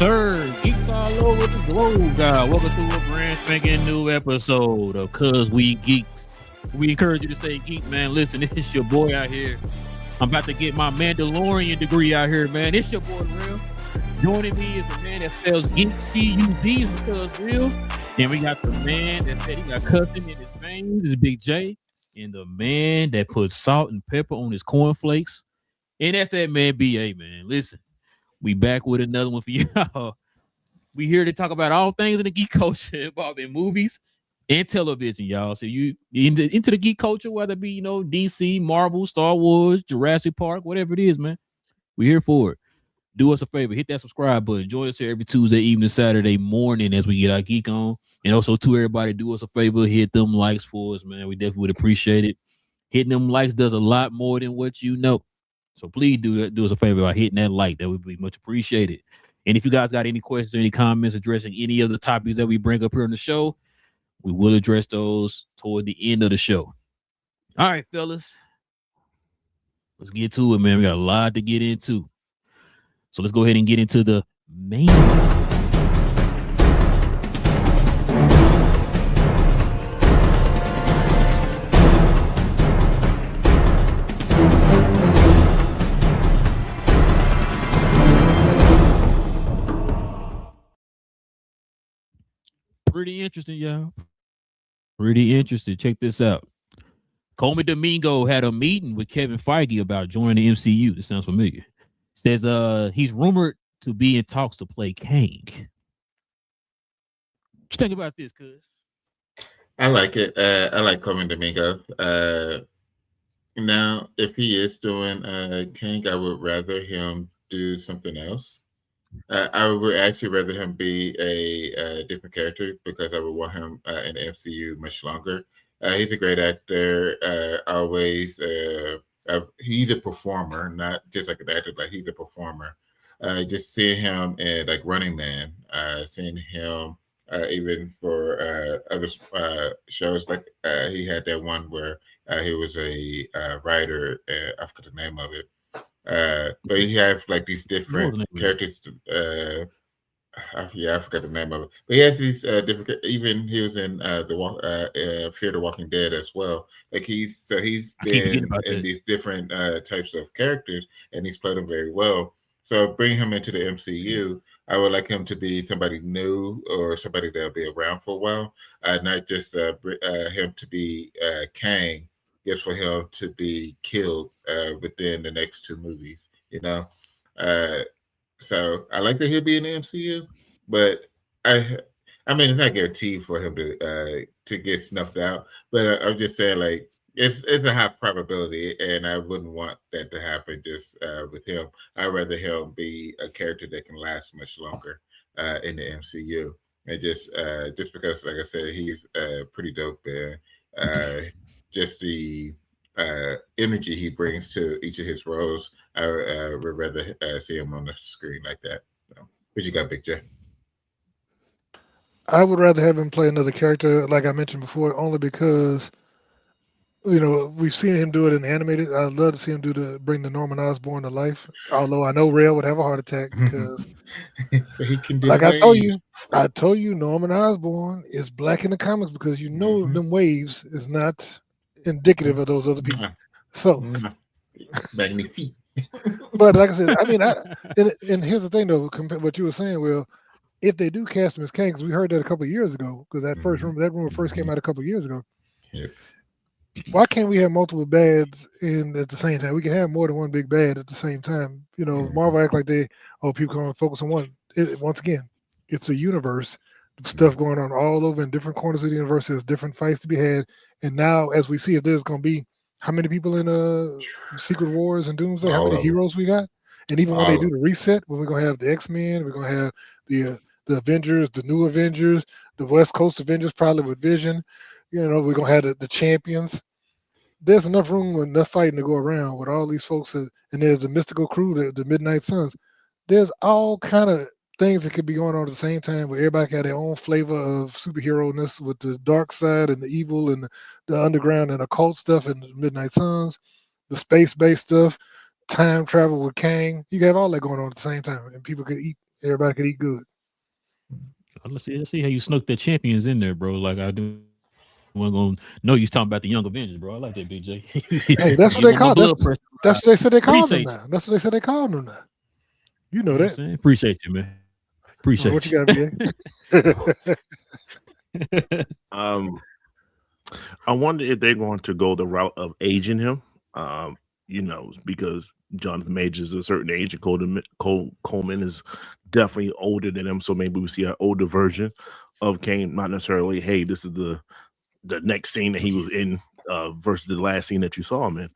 sir. Geeks all over the globe, guys. Welcome to a brand spanking new episode of Cuz We Geeks. We encourage you to stay geek, man. Listen, it's your boy out here. I'm about to get my Mandalorian degree out here, man. It's your boy, Real. Joining me is the man that spells geek, C-U-D, because real. And we got the man that said he got cussing in his veins, is Big J. And the man that puts salt and pepper on his cornflakes. And that's that man, B.A., man. Listen. We back with another one for y'all. We here to talk about all things in the geek culture involving movies and television, y'all. So you into the geek culture, whether it be, DC, Marvel, Star Wars, Jurassic Park, whatever it is, man. We're here for it. Do us a favor, hit that subscribe button. Join us here every Tuesday evening, Saturday morning as we get our geek on. And also to everybody, do us a favor, hit them likes for us, man. We definitely would appreciate it. Hitting them likes does a lot more than what you know. So please do us a favor by hitting that like. That would be much appreciated. And if you guys got any questions or any comments addressing any of the topics that we bring up here on the show, we will address those toward the end of the show. All right, fellas. Let's get to it, man. We got a lot to get into. So let's go ahead and get into the main topic. Pretty interesting, y'all. Pretty interesting. Check this out. Coleman Domingo had a meeting with Kevin Feige about joining the MCU. This sounds familiar. Says he's rumored to be in talks to play Kang. What you think about this, cuz? I like it. I like Coleman Domingo. Now, if he is doing Kang, I would rather him do something else. I would actually rather him be a different character because I would want him in the MCU much longer. He's a great actor. Always, he's a performer, not just like an actor, but he's a performer. Just seeing him in like Running Man, seeing him even for other shows, like he had that one where he was a writer. I forgot the name of it. But he have like these different characters. I forgot the name of it. But he has these different. Even he was in the Fear the Walking Dead as well. Like he's been in these different types of characters, and he's played them very well. So bring him into the MCU. I would like him to be somebody new or somebody that'll be around for a while, not just him to be Kang. Just for him to be killed within the next two movies, So I like that he'll be in the MCU, but I mean it's not guaranteed for him to get snuffed out. But I'm just saying, like it's a high probability, and I wouldn't want that to happen just with him. I'd rather him be a character that can last much longer in the MCU, and just because, like I said, he's pretty dope there. Just the energy he brings to each of his roles, I would rather see him on the screen like that. So, what you got, Big J? I would rather have him play another character, like I mentioned before, only because we've seen him do it in animated. I'd love to see him bring the Norman Osborn to life. Although I know Rail would have a heart attack because, he can do like I told you, Norman Osborn is black in the comics because them waves is not indicative of those other people. So, magnifique. But like I said, I mean, and here's the thing though, what you were saying, Will, if they do cast him as Kang, because we heard that a couple of years ago, because that rumor first came out a couple of years ago. Yep. Why can't we have multiple bads at the same time? We can have more than one big bad at the same time. Marvel act like people can only focus on one. Once again, it's a universe. Stuff going on all over in different corners of the universe. There's different fights to be had. And now, as we see, if there's going to be how many people in Secret Wars and Doomsday, how many heroes we got? And even when they do the reset, when we're going to have the X-Men, we're going to have the Avengers, the new Avengers, the West Coast Avengers, probably with Vision. We're going to have the champions. There's enough room, enough fighting to go around with all these folks. And there's the mystical crew, the Midnight Suns. There's all kind of things that could be going on at the same time where everybody had their own flavor of superhero-ness with the dark side and the evil and the underground and occult stuff and the Midnight Suns, the space-based stuff, time travel with Kang. You can have all that going on at the same time, and people could eat everybody could eat good. Let's see how you snuck the champions in there, bro. Like I do. I'm gonna know you talking about the Young Avengers, bro. I like that, BJ. Hey, that's what they call. That's what they said they called them Appreciate now. That's what they said they called them now. You know what I'm that. saying? Appreciate you, man. Appreciate What you got, BJ? I wonder if they're going to go the route of aging him. Because Jonathan Majors is a certain age, and Coleman is definitely older than him. So maybe we see an older version of Kane, not necessarily, hey, this is the next scene that he was in versus the last scene that you saw him in.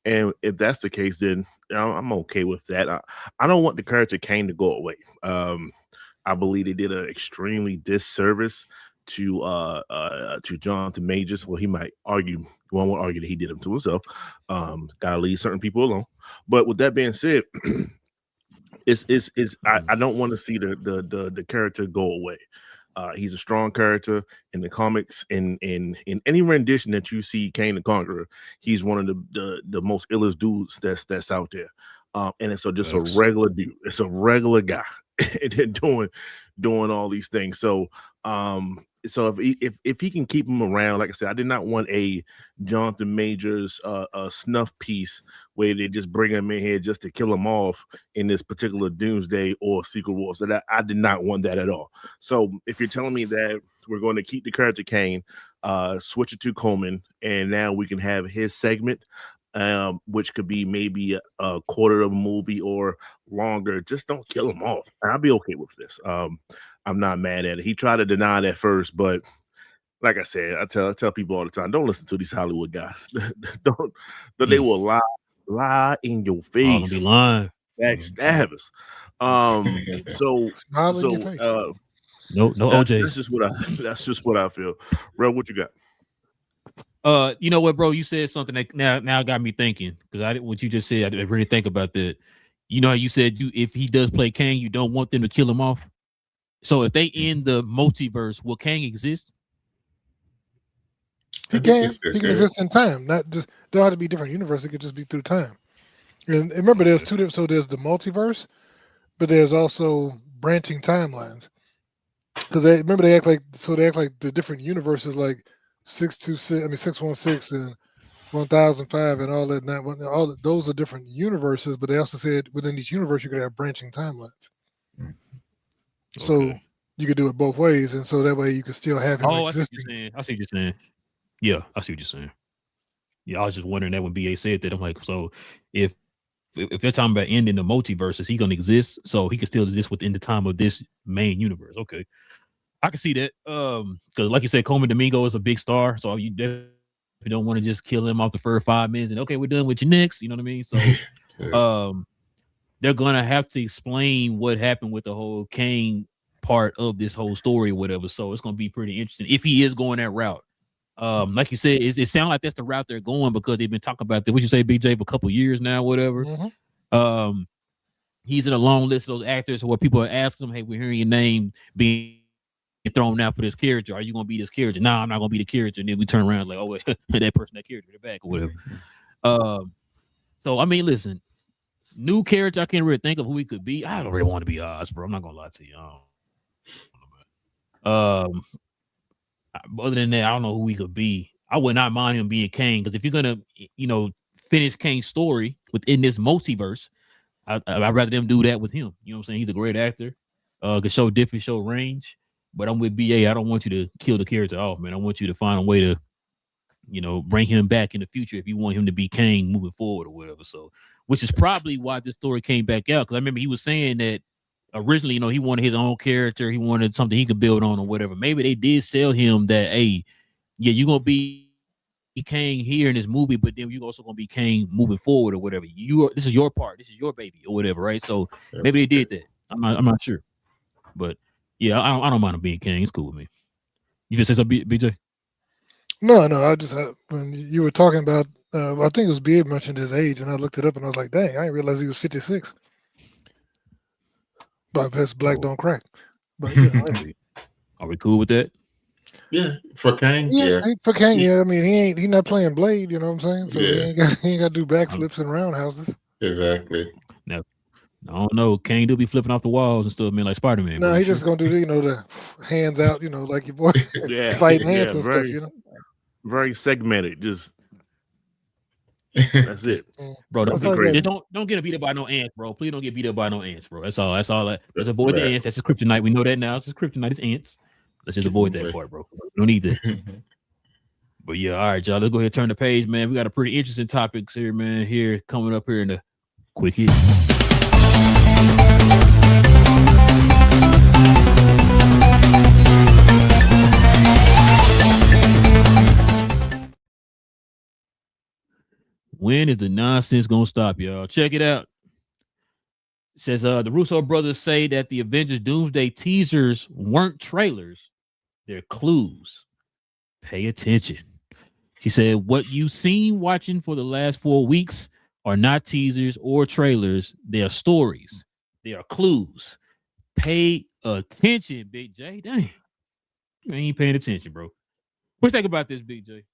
And if that's the case, then I'm okay with that. I don't want the character Kane to go away. I believe they did an extremely disservice to Jonathan Majors. Well, he might argue. One would argue that he did them to himself. Gotta leave certain people alone. But with that being said, I don't want to see the character go away. He's a strong character in the comics. In any rendition that you see Kane the Conqueror, he's one of the most illest dudes that's out there. And it's just a regular dude. It's a regular guy doing all these things. So if he can keep him around, like I said, I did not want a Jonathan Majors snuff piece where they just bring him in here just to kill him off in this particular Doomsday or Secret Wars. So that I did not want that at all. So if you're telling me that we're going to keep the character Kane, switch it to Coleman, and now we can have his segment, which could be maybe a quarter of a movie or longer. Just don't kill him off. I'll be okay with this. I'm not mad at it. He tried to deny that first, but like I said, I tell people all the time, don't listen to these Hollywood guys. They will lie in your face. Be lying. Backstabbers. No OJs. That's just what I feel. Bro, what you got? You know what, bro? You said something that now got me thinking, because what you just said, I didn't really think about that. You know how you said if he does play Kang, you don't want them to kill him off. So if they end the multiverse, will Kang exist? He can exist in time. Not just don't have to be different universe. It could just be through time. And remember, there's two different. So there's the multiverse, but there's also branching timelines. Because they act like the different universes, like 616 and 1005 and all that. Those are different universes, but they also said within each universe you could have branching timelines. So you could do it both ways, and so that way you could still have him existing. I see what you're saying. Yeah, I see what you're saying. Yeah, I was just wondering that when BA said that. I'm like, so if they're talking about ending the multiverse, is he going to exist? So he can still exist within the time of this main universe. Okay, I can see that. Because like you said, Coleman Domingo is a big star, so you definitely don't want to just kill him off the first 5 minutes and okay, we're done with you next. You know what I mean? So, they're gonna have to explain what happened with the whole Kang part of this whole story or whatever. So it's gonna be pretty interesting if he is going that route. Like you said, it sounds like that's the route they're going because they've been talking about that. What you say, BJ, for a couple years now, whatever. Mm-hmm. He's in a long list of those actors where people are asking him, "Hey, we're hearing your name being thrown out for this character. Are you gonna be this character?" No, I'm not gonna be the character. And then we turn around like, "Oh, wait, that person, that character, they're back or whatever." So I mean, listen. New character, I can't really think of who he could be. I don't really want to be Oz, bro. I'm not gonna lie to you. Other than that, I don't know who he could be. I would not mind him being Kang, because if you're gonna, finish Kang's story within this multiverse, I'd rather them do that with him. You know what I'm saying? He's a great actor. Could show different, show range. But I'm with BA. I don't want you to kill the character off, man. I want you to find a way to, bring him back in the future if you want him to be Kang moving forward or whatever. So, which is probably why this story came back out. Because I remember he was saying that originally, he wanted his own character. He wanted something he could build on or whatever. Maybe they did sell him that, hey, yeah, you're going to be Kang here in this movie, but then you're also going to be Kang moving forward or whatever. This is your part. This is your baby or whatever, right? So maybe they did that. I'm not sure. But, yeah, I don't mind him being Kang. It's cool with me. You just say something, BJ? No. I just when you were talking about, I think it was Beard mentioned his age, and I looked it up, and I was like, dang, I didn't realize he was 56. But that's black don't crack. But are we cool with that? Yeah, for Kang. Yeah, for Kang. Yeah, I mean he not playing Blade. You know what I'm saying? So he ain't got to do backflips and roundhouses. Exactly. I don't know. Kane do be flipping off the walls and stuff, man, like Spider-Man. No, bro. he's just gonna do the hands out, like your boy Yeah, fighting yeah, ants and stuff. very segmented. Just that's it. Bro, That's That'd be all you crazy. got. don't get beat up by no ants, bro. Please don't get beat up by no ants, bro. That's all. Let's avoid the Right. ants. That's just kryptonite. We know that now. It's just kryptonite. It's ants. Let's just avoid that part, bro. No need that. But yeah, all right, y'all. Let's go ahead and turn the page, man. We got a pretty interesting topics here, man. Here coming up here in the quick hit. When is the nonsense gonna stop, y'all? Check it out. It says the Russo brothers say that the Avengers Doomsday teasers weren't trailers, they're clues. Pay attention. She said, what you've seen watching for the last 4 weeks are not teasers or trailers. They are stories. They are clues. Pay attention, Big J. Dang. You ain't paying attention, bro. What you think about this, Big J?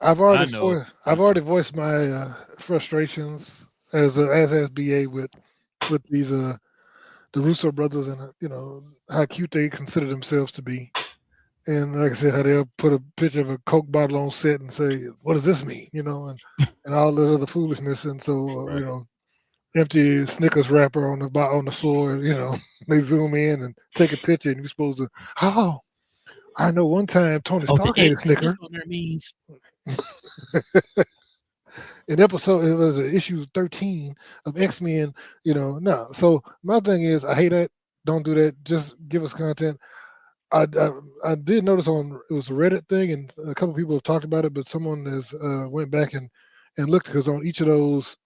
I've already voiced my frustrations as has BA with these the Russo brothers and how cute they consider themselves to be. And like I said, how they'll put a picture of a Coke bottle on set and say, "What does this mean?" And all the other foolishness. And so Right. Empty Snickers wrapper on the floor. They zoom in and take a picture, and you're supposed to, oh, I know one time Tony Stark ate a Snicker. Means. In episode, it was issue 13 of X-Men. No. So my thing is, I hate that. Don't do that. Just give us content. I did notice it was a Reddit thing, and a couple people have talked about it, but someone has went back and looked, because on each of those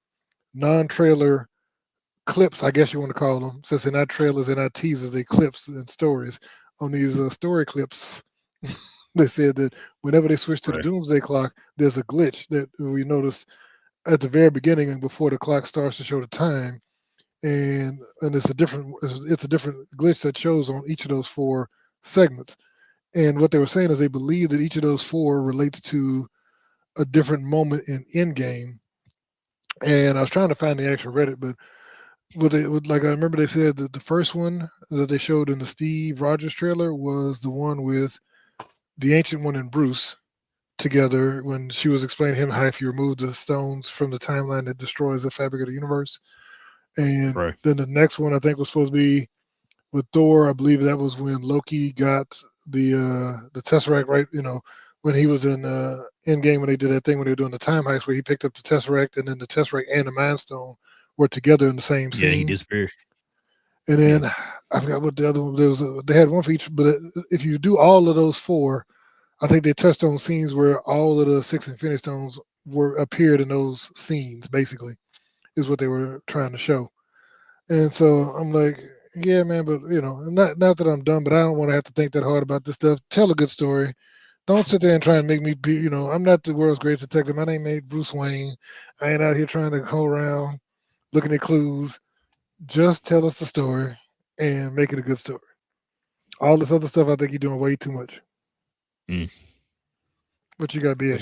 non-trailer clips, I guess you want to call them, since they're not trailers, they're not teasers, they're clips and stories. On these story clips, they said that whenever they switch to the Doomsday Clock, there's a glitch that we noticed at the very beginning and before the clock starts to show the time, and it's a different glitch that shows on each of those 4 segments. And what they were saying is they believe that each of those 4 relates to a different moment in Endgame. And I was trying to find the actual Reddit, but I remember they said that the first one that they showed in the Steve Rogers trailer was the one with the Ancient One and Bruce together, when she was explaining to him how if you remove the stones from the timeline, it destroys the fabric of the universe. And then the next one I think was supposed to be with Thor. I believe that was when Loki got the Tesseract, right? When he was in Endgame, when they did that thing when they were doing the time heist, where he picked up the Tesseract, and then the Tesseract and the Mind Stone were together in the same scene. Yeah, he disappeared. And then I forgot what the other one. They had one for each, but if you do all of those 4, I think they touched on scenes where all of the 6 Infinity Stones appeared in those scenes. Basically, is what they were trying to show. And so I'm like, yeah, man, but not that I'm dumb, but I don't want to have to think that hard about this stuff. Tell a good story. Don't sit there and try and make me be, I'm not the world's greatest detective. My name ain't Bruce Wayne. I ain't out here trying to go around looking at clues. Just tell us the story and make it a good story. All this other stuff, I think you're doing way too much. What you got, BA?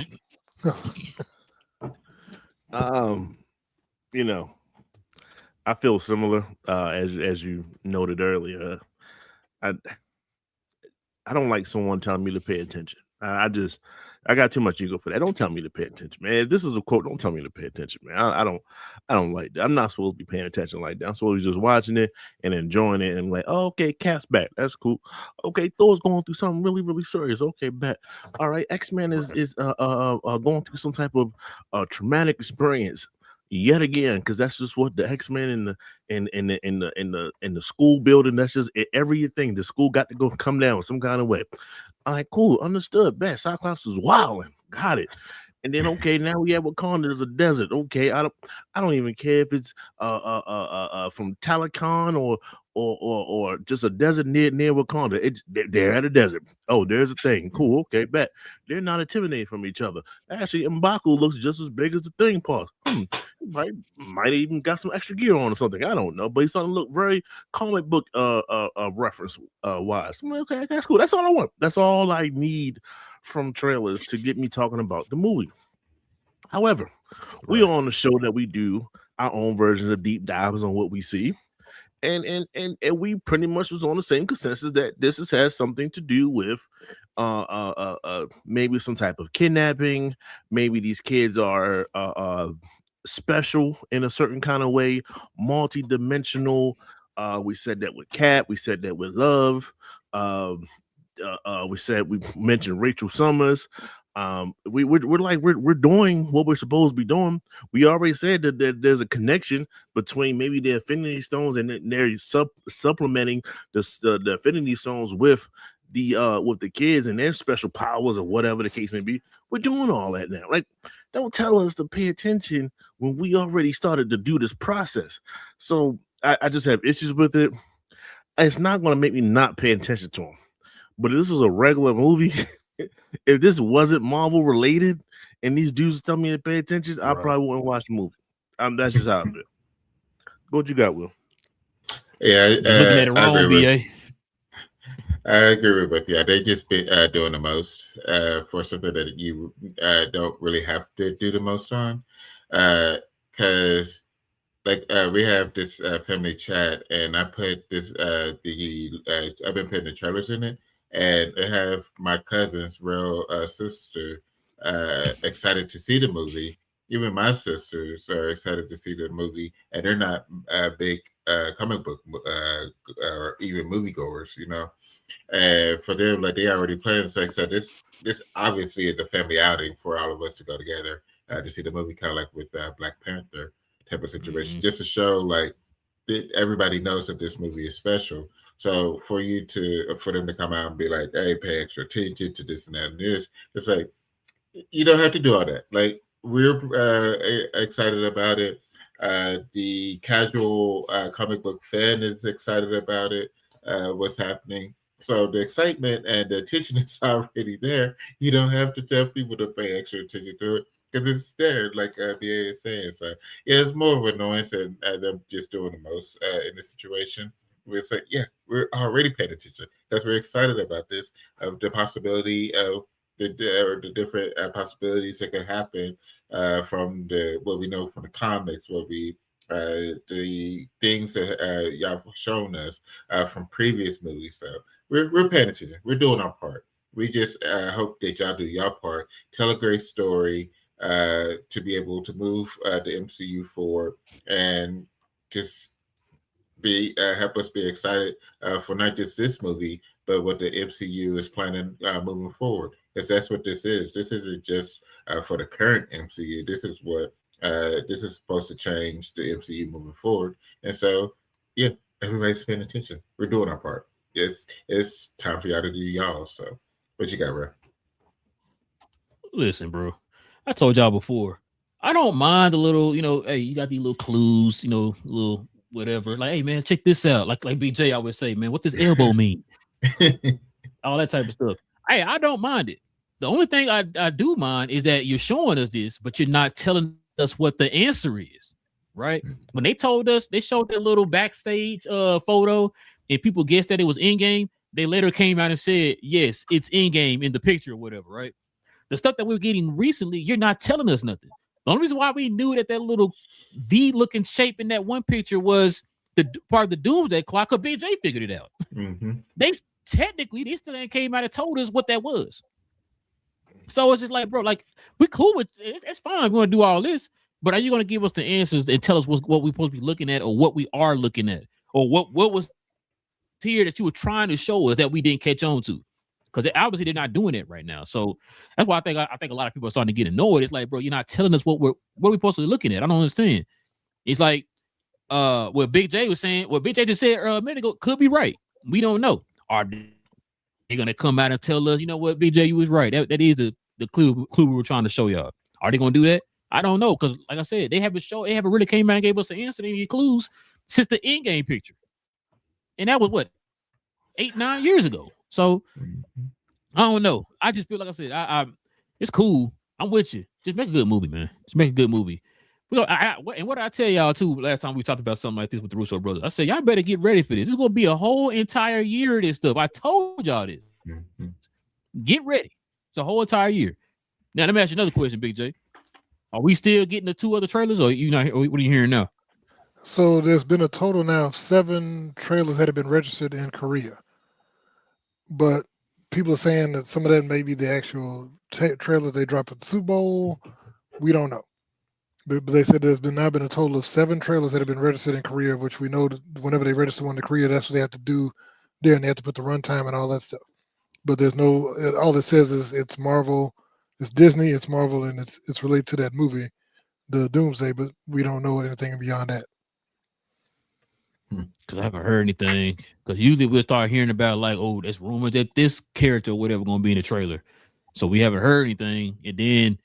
I feel similar, as you noted earlier. I don't like someone telling me to pay attention. I got too much ego for that. Don't tell me to pay attention, man. If this is a quote, don't tell me to pay attention, man. I don't like that. I'm not supposed to be paying attention like that. I'm supposed to be just watching it and enjoying it and like, oh, okay, Cap's back. That's cool. Okay, Thor's going through something really, really serious. Okay, bet. All right, X-Men is going through some type of traumatic experience yet again, because that's just what the X-Men in the school building, that's just everything. The school got to go come down some kind of way. All right, cool, understood. Bet Cyclops is wilding, got it. And then okay, now we have Wakanda. There's a desert. Okay, I don't even care if it's from Talokan or just a desert near Wakanda. They're at a desert. Oh, there's a thing. Cool. Okay, bet they're not intimidating from each other. Actually, M'Baku looks just as big as the thing part. Might even got some extra gear on or something. I don't know, but he's starting to look very comic book reference wise. I'm like, okay, that's cool. That's all I want. That's all I need from trailers to get me talking about the movie. However, we Right. are on the show that we do our own version of deep dives on what we see. And we pretty much was on the same consensus that this has something to do with maybe some type of kidnapping. Maybe these kids are special in a certain kind of way, multi-dimensional. We said that with Cat. We said that with Love. We mentioned Rachel Summers. We're doing what we're supposed to be doing. We already said that there's a connection between maybe the Infinity Stones and they're supplementing the Infinity Stones with the kids and their special powers or whatever the case may be. We're doing all that now. Like, don't tell us to pay attention when we already started to do this process. So I just have issues with it. It's not going to make me not pay attention to them. But if this is a regular movie, if this wasn't Marvel related and these dudes tell me to pay attention, I probably wouldn't watch the movie. That's just how I feel. What you got, Will? Yeah, You're looking at it wrong, BA. I agree with you. They just be doing the most for something that you don't really have to do the most on. Because we have this family chat, and I put this I've been putting the trailers in it, and I have my cousin's real sister excited to see the movie. Even my sisters are excited to see the movie, and they're not big comic book or even moviegoers, you know. And for them, like, they already planned. So this obviously is a family outing for all of us to go together to see the movie, kind of like with Black Panther type of situation, just to show like that everybody knows that this movie is special. So for them to come out and be like, hey, pay extra attention to this and that and this, it's like, you don't have to do all that. Like, we're excited about it. The casual comic book fan is excited about it. What's happening? So the excitement and the attention is already there. You don't have to tell people to pay extra attention to it because it's there, like BA is saying. So yeah, it's more of an annoyance and them just doing the most in this situation. We're saying, yeah, we're already paying attention because we're excited about this, of the possibility of the different possibilities that could happen from what we know from the comics, the things that y'all have shown us from previous movies. So we're paying attention. We're doing our part. We just hope that y'all do your part. Tell a great story to be able to move the MCU forward and just help us be excited for not just this movie, but what the MCU is planning moving forward. Because that's what this is. This isn't just for the current MCU. This is what this is supposed to change the MCU moving forward. And so, yeah, everybody's paying attention. We're doing our part. It's time for y'all to do y'all. So, what you got, Ray? Listen, bro. I told y'all before. I don't mind the little, hey, you got these little clues, little whatever. Like, hey, man, check this out. Like BJ always say, man, what does elbow mean? All that type of stuff. Hey, I don't mind it. The only thing I do mind is that you're showing us this, but you're not telling us what the answer is, right? When they told us, they showed that little backstage photo, and people guessed that it was in-game. They later came out and said, yes, it's in-game in the picture or whatever, right? The stuff that we're getting recently, you're not telling us nothing. The only reason why we knew that little V-looking shape in that one picture was the part of the Doomsday Clock, or BJ figured it out. Mm-hmm. They still ain't came out and told us what that was. So it's just like, bro, like, we cool with it. It's fine. We're going to do all this, but are you going to give us the answers and tell us what we're supposed to be looking at, or what we are looking at, or what was here that you were trying to show us that we didn't catch on to? Because obviously they're not doing it right now. So that's why I think a lot of people are starting to get annoyed. It's like, bro, you're not telling us what we're supposed to be looking at. I don't understand. It's like what Big J was saying, what Big J just said a minute ago could be right. We don't know. Are they gonna come out and tell us, you know what, Big J, you was right? That is the clue we were trying to show y'all. Are they gonna do that? I don't know, because like I said, they haven't really came out and gave us the answer to any clues since the in-game picture. And that was what, 8-9 years ago. So I don't know. I just feel like I said, I it's cool. I'm with you. Just make a good movie, man. Just make a good movie. And what did I tell y'all too last time we talked about something like this with the Russo brothers? I said, y'all better get ready for this. This is gonna be a whole entire year of this stuff. I told y'all this. Get ready. It's a whole entire year. Now let me ask you another question, Big J. Are we still getting the 2 other trailers, or you know, what are you hearing now? So there's been a total now of 7 trailers that have been registered in Korea, but people are saying that some of that may be the actual trailers they dropped at the Super Bowl. We don't know. But they said there's now been a total of 7 trailers that have been registered in Korea, which we know that whenever they register one to Korea, that's what they have to do there, and they have to put the runtime and all that stuff. But there's no, all it says is it's Marvel, it's Disney, it's Marvel, and it's related to that movie, the Doomsday, but we don't know anything beyond that. Because I haven't heard anything. Because usually we'll start hearing about like, oh, there's rumors that this character or whatever going to be in the trailer. So we haven't heard anything. And then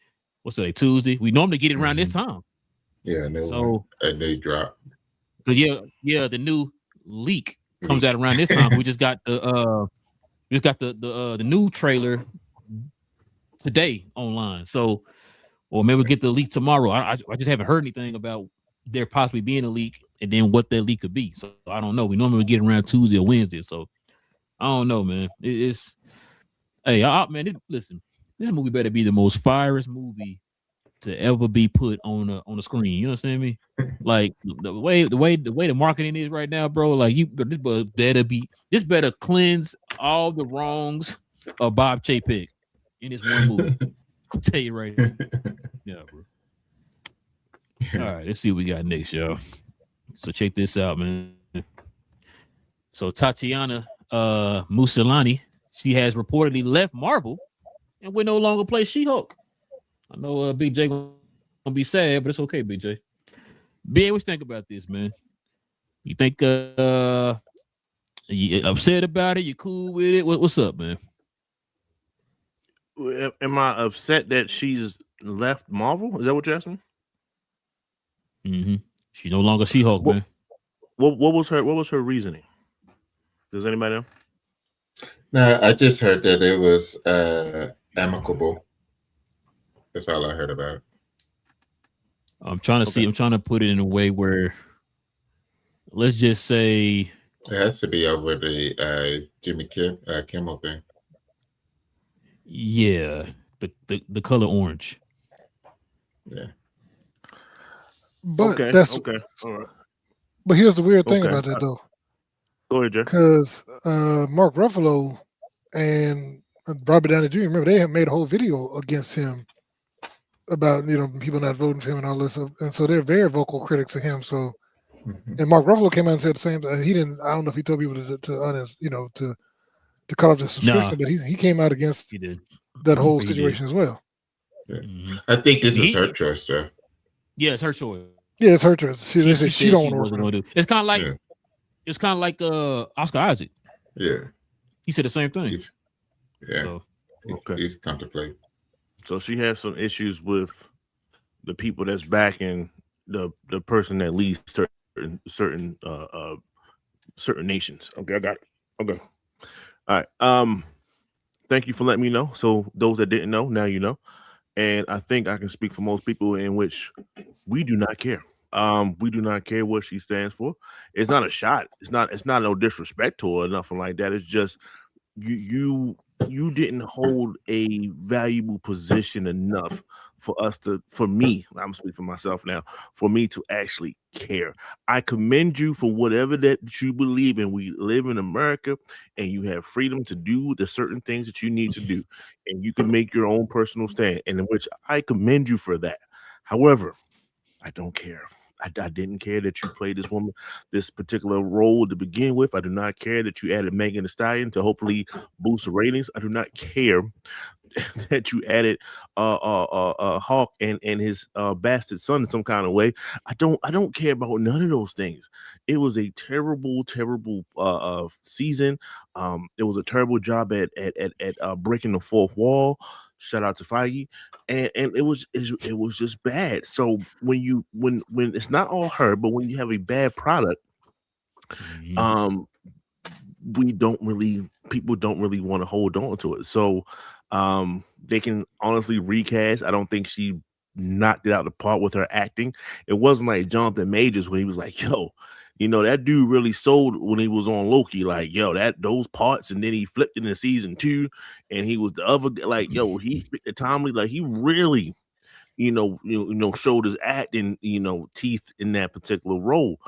what's today, Tuesday? We normally get it around this time. Yeah, and they drop. But yeah, the new leak comes out around this time. We just got the new trailer today online. So, or maybe we'll get the leak tomorrow. I just haven't heard anything about there possibly being a leak and then what that leak could be. So I don't know. We normally get around Tuesday or Wednesday. So I don't know, man. It's man. Listen, this movie better be the most fierest movie to ever be put on the screen. You understand me? Like the way the marketing is right now, bro. Like this better cleanse all the wrongs of Bob Chapek in this one movie. I'll tell you right now. Yeah, bro. All right, let's see what we got next, y'all. So check this out, man. So Tatiana Maslany, she has reportedly left Marvel and will no longer play She-Hulk. I know Big J gonna be sad, but it's okay, Big J. Ben, what you think about this, man? You think you upset about it? You cool with it? What's up, man? Am I upset that she's left Marvel? Is that what you're asking? Mm-hmm. She's no longer She-Hulk, man. What was her reasoning? Does anybody know? No, I just heard that it was amicable. That's all I heard about it. I'm trying to see. I'm trying to put it in a way where, let's just say, it has to be over the Jimmy Kimmel thing. Yeah, the color orange. Yeah. But okay. All right. But here's the weird thing about that, though. Go ahead, Jeff. Because Mark Ruffalo and Robert Downey Jr., remember, they have made a whole video against him about, people not voting for him and all this stuff. And so they're very vocal critics of him. So, and Mark Ruffalo came out and said the same thing. He didn't, I don't know if he told people to cut off the subscription, but he came out against that whole situation as well. Yeah. Mm-hmm. I think this is her choice, sir. Yeah, it's her choice. Yeah, it's her choice. She don't want to do. It's kind of like Oscar Isaac. Yeah, he said the same thing. He's contemplating. So she has some issues with the people that's backing the person that leads certain nations. Okay, I got it. Okay, all right. Thank you for letting me know. So those that didn't know, now you know. And I think I can speak for most people in which we do not care. We do not care what she stands for. It's not a shot. It's not no disrespect to her or nothing like that. It's just you didn't hold a valuable position enough for me, I'm speaking for myself now, for me to actually care. I commend you for whatever that you believe in. We live in America and you have freedom to do the certain things that you need to do. And you can make your own personal stand, and in which I commend you for that. However, I don't care. I didn't care that you played this woman, this particular role to begin with. I do not care that you added Megan Thee Stallion to hopefully boost the ratings. I do not care that you added Hawk and his bastard son in some kind of way. I don't care about none of those things. It was a terrible season. It was a terrible job at breaking the fourth wall. Shout out to Feige. And it was just bad. So when it's not all her, but when you have a bad product, people don't really want to hold on to it. So they can honestly recast. I don't think she knocked it out of the park with her acting. It wasn't like Jonathan Majors when he was like, yo, that dude really sold when he was on Loki, like, yo, those parts, and then he flipped it in season 2, and he was the other, like, yo, he picked the Tommy, like, he really showed his acting, teeth in that particular role.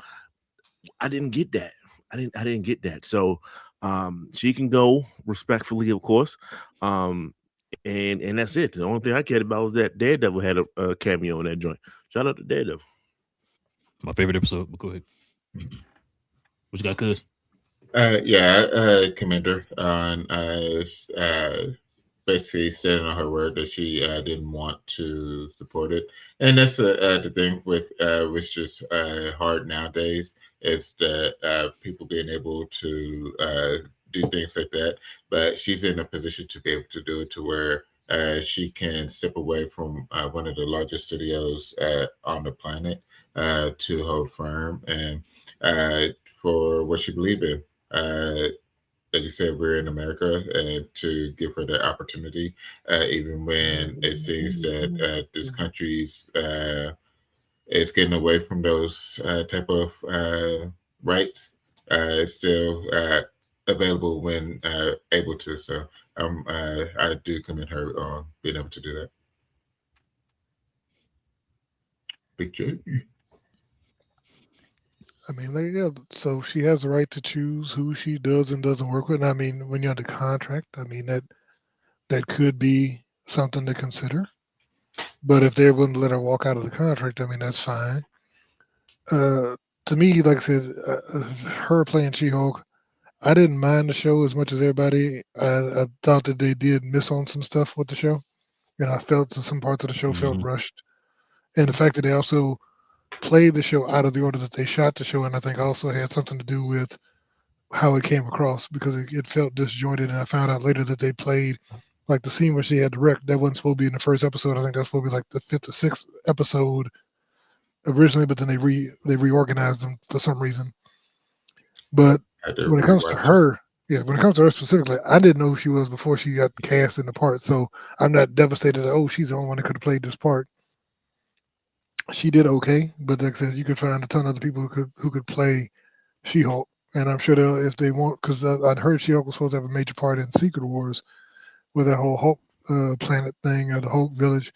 I didn't get that. I didn't get that. So she can go respectfully, of course. And that's it. The only thing I cared about was that Daredevil had a cameo in that joint. Shout out to Daredevil. My favorite episode. But go ahead. What you got, cuz? Commend her on basically standing on her word that she didn't want to support it, and that's the thing with which is hard nowadays is that people being able to do things like that, but she's in a position to be able to do it to where she can step away from one of the largest studios on the planet to hold firm and for what she believed in. Like you said, we're in America, and to give her the opportunity, even when it seems that this country's is getting away from those type of rights, it's still available when able to. So I do commend her on being able to do that. Big J. I mean, so she has the right to choose who she does and doesn't work with. And I mean, when you're under contract, I mean that could be something to consider. But if they're willing to let her walk out of the contract, I mean, that's fine. To me, like I said, her playing She-Hulk, I didn't mind the show as much as everybody. I thought that they did miss on some stuff with the show, and I felt that some parts of the show felt rushed. And the fact that they also played the show out of the order that they shot the show, and I think also had something to do with how it came across because it felt disjointed. And I found out later that they played like the scene where she had the wreck that wasn't supposed to be in the first episode. I think that's supposed to be like the 5th or 6th episode originally, but then they reorganized them for some reason. But when it comes to her, when it comes to her specifically, I didn't know who she was before she got cast in the part. So I'm not devastated that she's the only one that could have played this part. She did okay, but like I said, you could find a ton of other people who could play She-Hulk, and I'm sure if they want, because I'd heard She-Hulk was supposed to have a major part in Secret Wars with that whole Hulk planet thing or the Hulk village.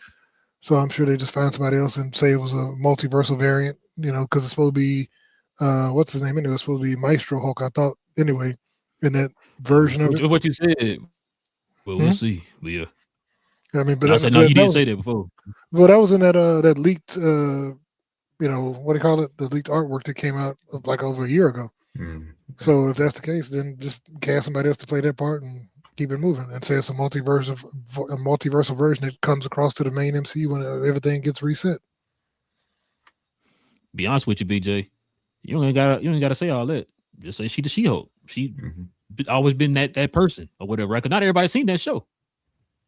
So I'm sure they just find somebody else and say it was a multiversal variant, because it's supposed to be what's his name? Anyway, it's supposed to be Maestro Hulk. I thought anyway in that version of it. What you said, well, we'll see. But yeah. I mean, but I said no. You didn't say that before. Well, that was in that leaked, what do you call it? The leaked artwork that came out like over a year ago. So if that's the case, then just cast somebody else to play that part and keep it moving, and say it's a multiversal version that comes across to the main MCU when everything gets reset. Be honest with you, BJ, you ain't gotta say all that. Just say she the She-Hulk. She always been that person or whatever. Right? Cause not everybody's seen that show.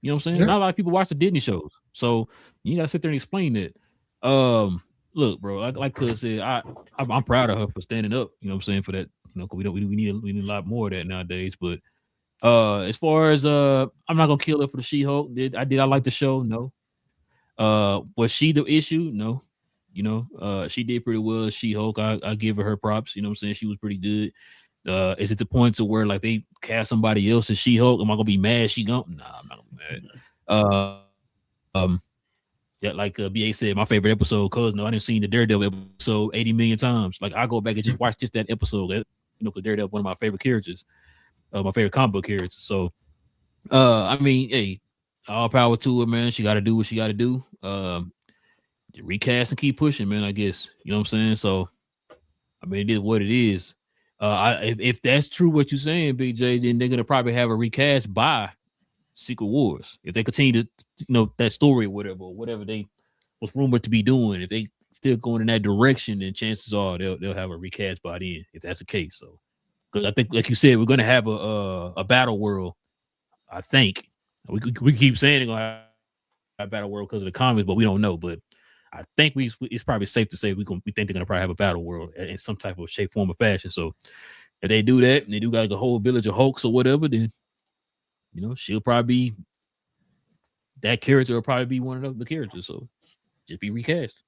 You know what I'm saying? Yeah. Not a lot of people watch the Disney shows, so you gotta sit there and explain that. Look, bro, like Cuz said, I'm proud of her for standing up. You know what I'm saying, for that. Cause we need a lot more of that nowadays. But as far as I'm not gonna kill her for the She-Hulk. Did I like the show? No. Was she the issue? No. She did pretty well as She-Hulk. I give her props. You know what I'm saying? She was pretty good. Is it the point to where like they cast somebody else as She-Hulk? Am I gonna be mad? Nah, I'm not gonna be mad. Yeah, like BA said, my favorite episode, cause I didn't see the Daredevil episode 80 million times. Like I go back and just watch just that episode. Because Daredevil one of my favorite characters, my favorite comic book characters. So, I mean, hey, all power to her, man. She got to do what she got to do. Recast and keep pushing, man. I guess you know what I'm saying. So, I mean, it is what it is. If that's true what you're saying, BJ, then they're gonna probably have a recast by Secret Wars if they continue to, that story or whatever they was rumored to be doing. If they still going in that direction, then chances are they'll have a recast by then. If that's the case, so because I think, like you said, we're gonna have a battle world. I think we keep saying they're gonna have a battle world because of the comics, but we don't know. But I think it's probably safe to say we think they're gonna probably have a battle world in some type of shape, form, or fashion. So if they do that and they do got like a whole village of Hulks or whatever, then she'll probably be that character. Will probably be one of the characters. So just be recast.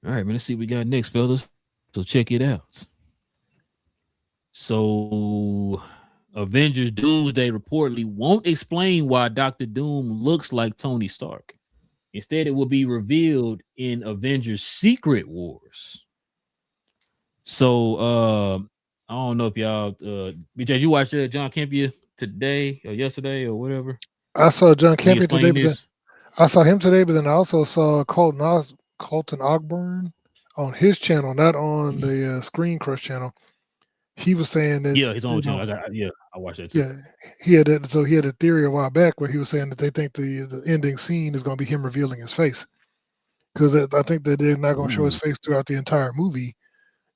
All right, man. Let's see what we got next, fellas. So check it out. So Avengers Doomsday reportedly won't explain why Dr. Doom looks like Tony Stark. Instead, it will be revealed in Avengers Secret Wars. So I don't know if y'all BJ, you watched John Kempia today or yesterday or whatever. I saw John Can you Campion today, explain but then this? I saw him today, but then I also saw Colton Ogburn on his channel, not on the Screen Crush channel. He was saying that, Yeah, his own you channel. know, I watched that too. yeah, he had that. So he had a theory a while back where he was saying that they think the ending scene is going to be him revealing his face, because I think that they're not going to show his face throughout the entire movie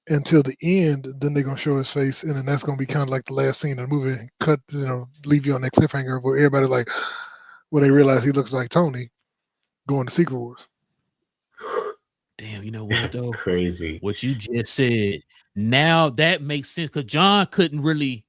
until the end. Then they're going to show his face, and then that's going to be kind of like the last scene of the movie, and cut, leave you on that cliffhanger where everybody like, when they realize he looks like Tony going to Secret Wars. Damn, you know what though? Crazy. What you just said. Now that makes sense, because John couldn't really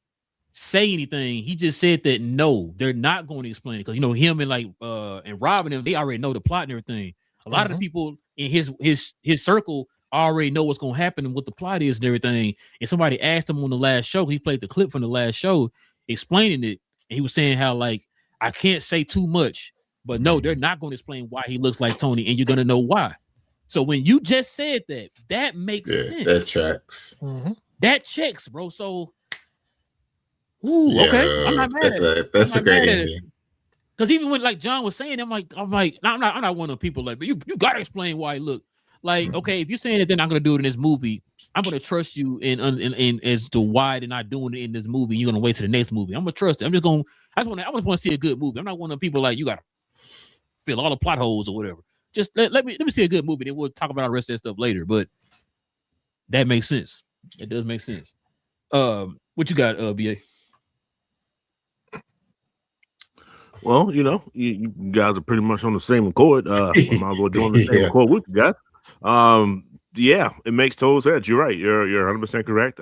say anything. He just said that no, they're not going to explain it, because him and and Rob and them, they already know the plot and everything. A lot of the people in his circle already know what's going to happen and what the plot is and everything. And somebody asked him on the last show, he played the clip from the last show explaining it, and he was saying how I can't say too much, but no, they're not going to explain why he looks like Tony, and you're going to know why. So when you just said that, that makes sense. That tracks. That checks, bro. So, okay, I'm not mad at it. That's a great ending. Because even when John was saying, I'm like, I'm not one of the people but you gotta explain why he looked like. Okay, if you're saying that they're not gonna do it in this movie, I'm gonna trust you in as to why they're not doing it in this movie. You're gonna wait to the next movie. I'm gonna trust it. I just want to see a good movie. I'm not one of the people like you gotta fill all the plot holes or whatever. Just let me see a good movie, then we'll talk about the rest of that stuff later. But that makes sense. It does make sense. What you got, BA? Well, you guys are pretty much on the same accord. We might as well join the same accord with you guys. Yeah, it makes total sense. You're right. You're 100% correct.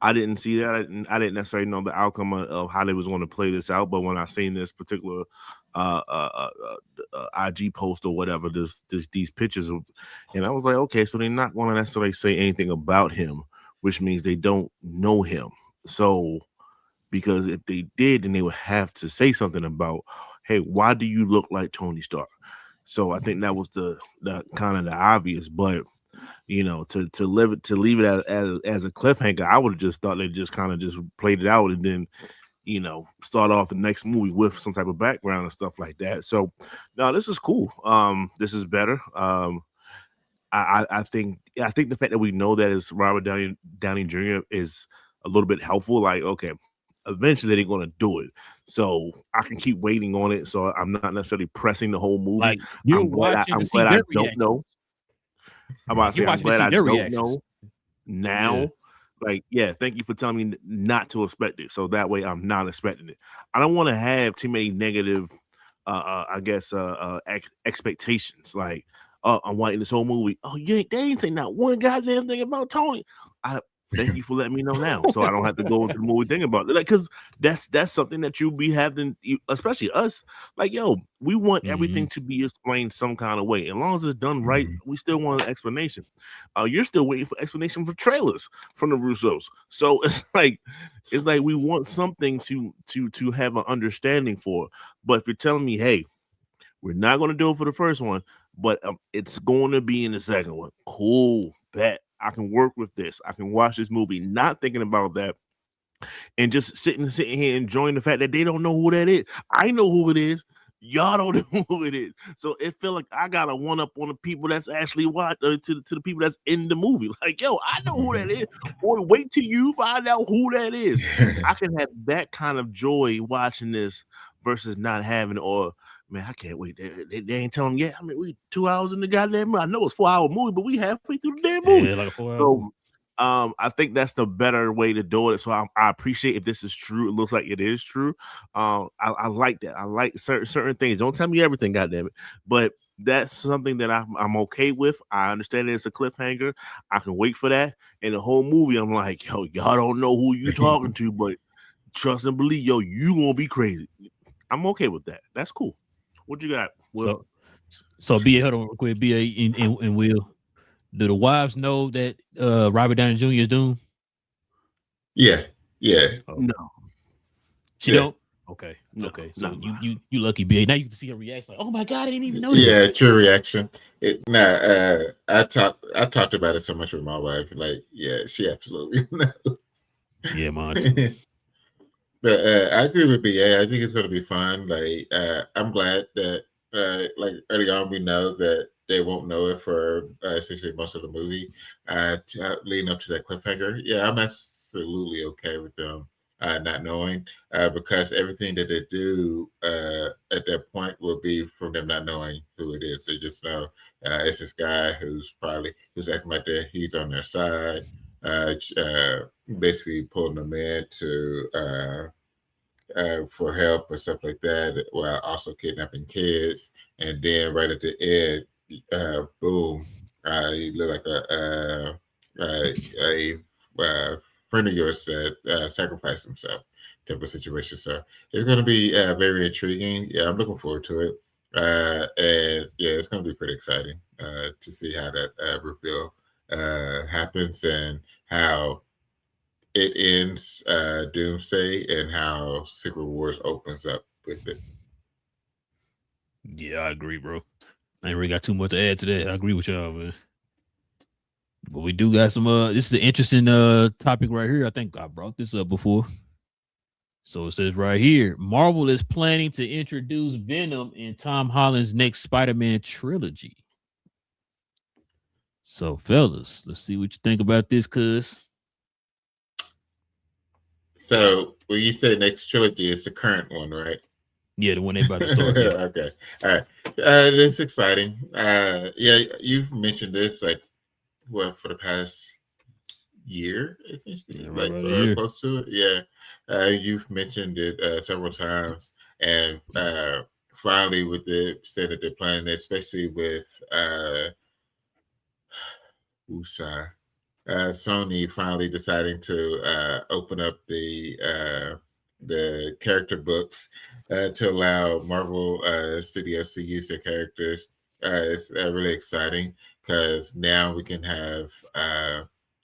I didn't see that. I didn't necessarily know the outcome of how they was going to play this out. But when I seen this particular IG post or whatever, these pictures, and I was like, okay, so they're not going to necessarily say anything about him, which means they don't know him. So, because if they did, then they would have to say something about, hey, why do you look like Tony Stark? So I think that was the kind of the obvious, but to leave it as a cliffhanger, I would have just thought they just kind of just played it out and then start off the next movie with some type of background and stuff like that. So no, this is cool. This is better. I think the fact that we know that it's Robert Downey Jr. is a little bit helpful. Like, okay, eventually they're going to do it, so I can keep waiting on it. So I'm not necessarily pressing the whole movie. Like, I'm glad I don't know. I'm glad I don't know now. Yeah. Like, yeah, thank you for telling me not to expect it, so that way I'm not expecting it. I don't want to have too many negative, expectations. Like, I'm watching this whole movie. Oh, they ain't saying not one goddamn thing about Tony. Thank you for letting me know now, so I don't have to go into the movie thinking about it. Like, because that's something that you'll be having, especially us. Like, yo, we want everything to be explained some kind of way. As long as it's done right, we still want an explanation. You're still waiting for explanation for trailers from the Russos, so it's like we want something to have an understanding for. But if you're telling me, hey, we're not going to do it for the first one, but it's going to be in the second one, cool, bet. I can work with this. I can watch this movie, not thinking about that, and just sitting here enjoying the fact that they don't know who that is. I know who it is. Y'all don't know who it is. So it feel like I got to one up on the people that's actually watch to the people that's in the movie. Like, yo, I know who that is. Or wait till you find out who that is. I can have that kind of joy watching this versus not having, or man, I can't wait. They ain't telling me yet. I mean, we 2 hours in the goddamn movie. I know it's 4-hour movie, but we halfway through the damn movie. Yeah, like a 4 hour. So, I think that's the better way to do it. So I appreciate if this is true. It looks like it is true. I like that. I like certain things. Don't tell me everything, goddammit. But that's something that I'm okay with. I understand it's a cliffhanger. I can wait for that. And the whole movie, I'm like, yo, y'all don't know who you talking to, but trust and believe, yo, you won't be crazy. I'm okay with that. That's cool. What you got, Will? So BA, hold on real quick. BA and Will, do the wives know that Robert Downey Jr. is doomed? Yeah. No. She don't? Okay. No, Okay. So not you lucky, BA. Now you can see her reaction. Like, oh my god, I didn't even know Yeah, that. true reaction. I talked about it so much with my wife. Like, yeah, she absolutely knows. Yeah, mine too. But I agree with BA. I think it's going to be fun. Like, I'm glad that like early on we know that they won't know it for essentially most of the movie, leading up to that cliffhanger. Yeah, I'm absolutely okay with them not knowing because everything that they do at that point will be from them not knowing who it is. They just know it's this guy who's acting like he's on their side, basically pulling them in to. For help and stuff like that, while also kidnapping kids. And then right at the end, boom, he looked like a friend of yours that sacrificed himself type of situation. So it's going to be very intriguing. Yeah, I'm looking forward to it. And yeah, it's going to be pretty exciting to see how that reveal happens and how it ends Doomsday and how Secret Wars opens up with it. Yeah, I agree, bro. I ain't really got too much to add to that. I agree with y'all, man. But we do got some this is an interesting topic right here. I think I brought this up before. So it says right here, Marvel is planning to introduce Venom in Tom Holland's next Spider-Man trilogy. So, fellas, let's see what you think about this, cuz. So when you say next trilogy, it's the current one, right? Yeah, the one they about to start. Yeah. Okay. All right. It's exciting. Yeah, you've mentioned this like for the past year, essentially, Yeah, like right about a year. close to it. Yeah. You've mentioned it several times, and finally with the say that they're planning, especially with Sony finally deciding to open up the character books to allow Marvel Studios to use their characters. It's really exciting because now we can have,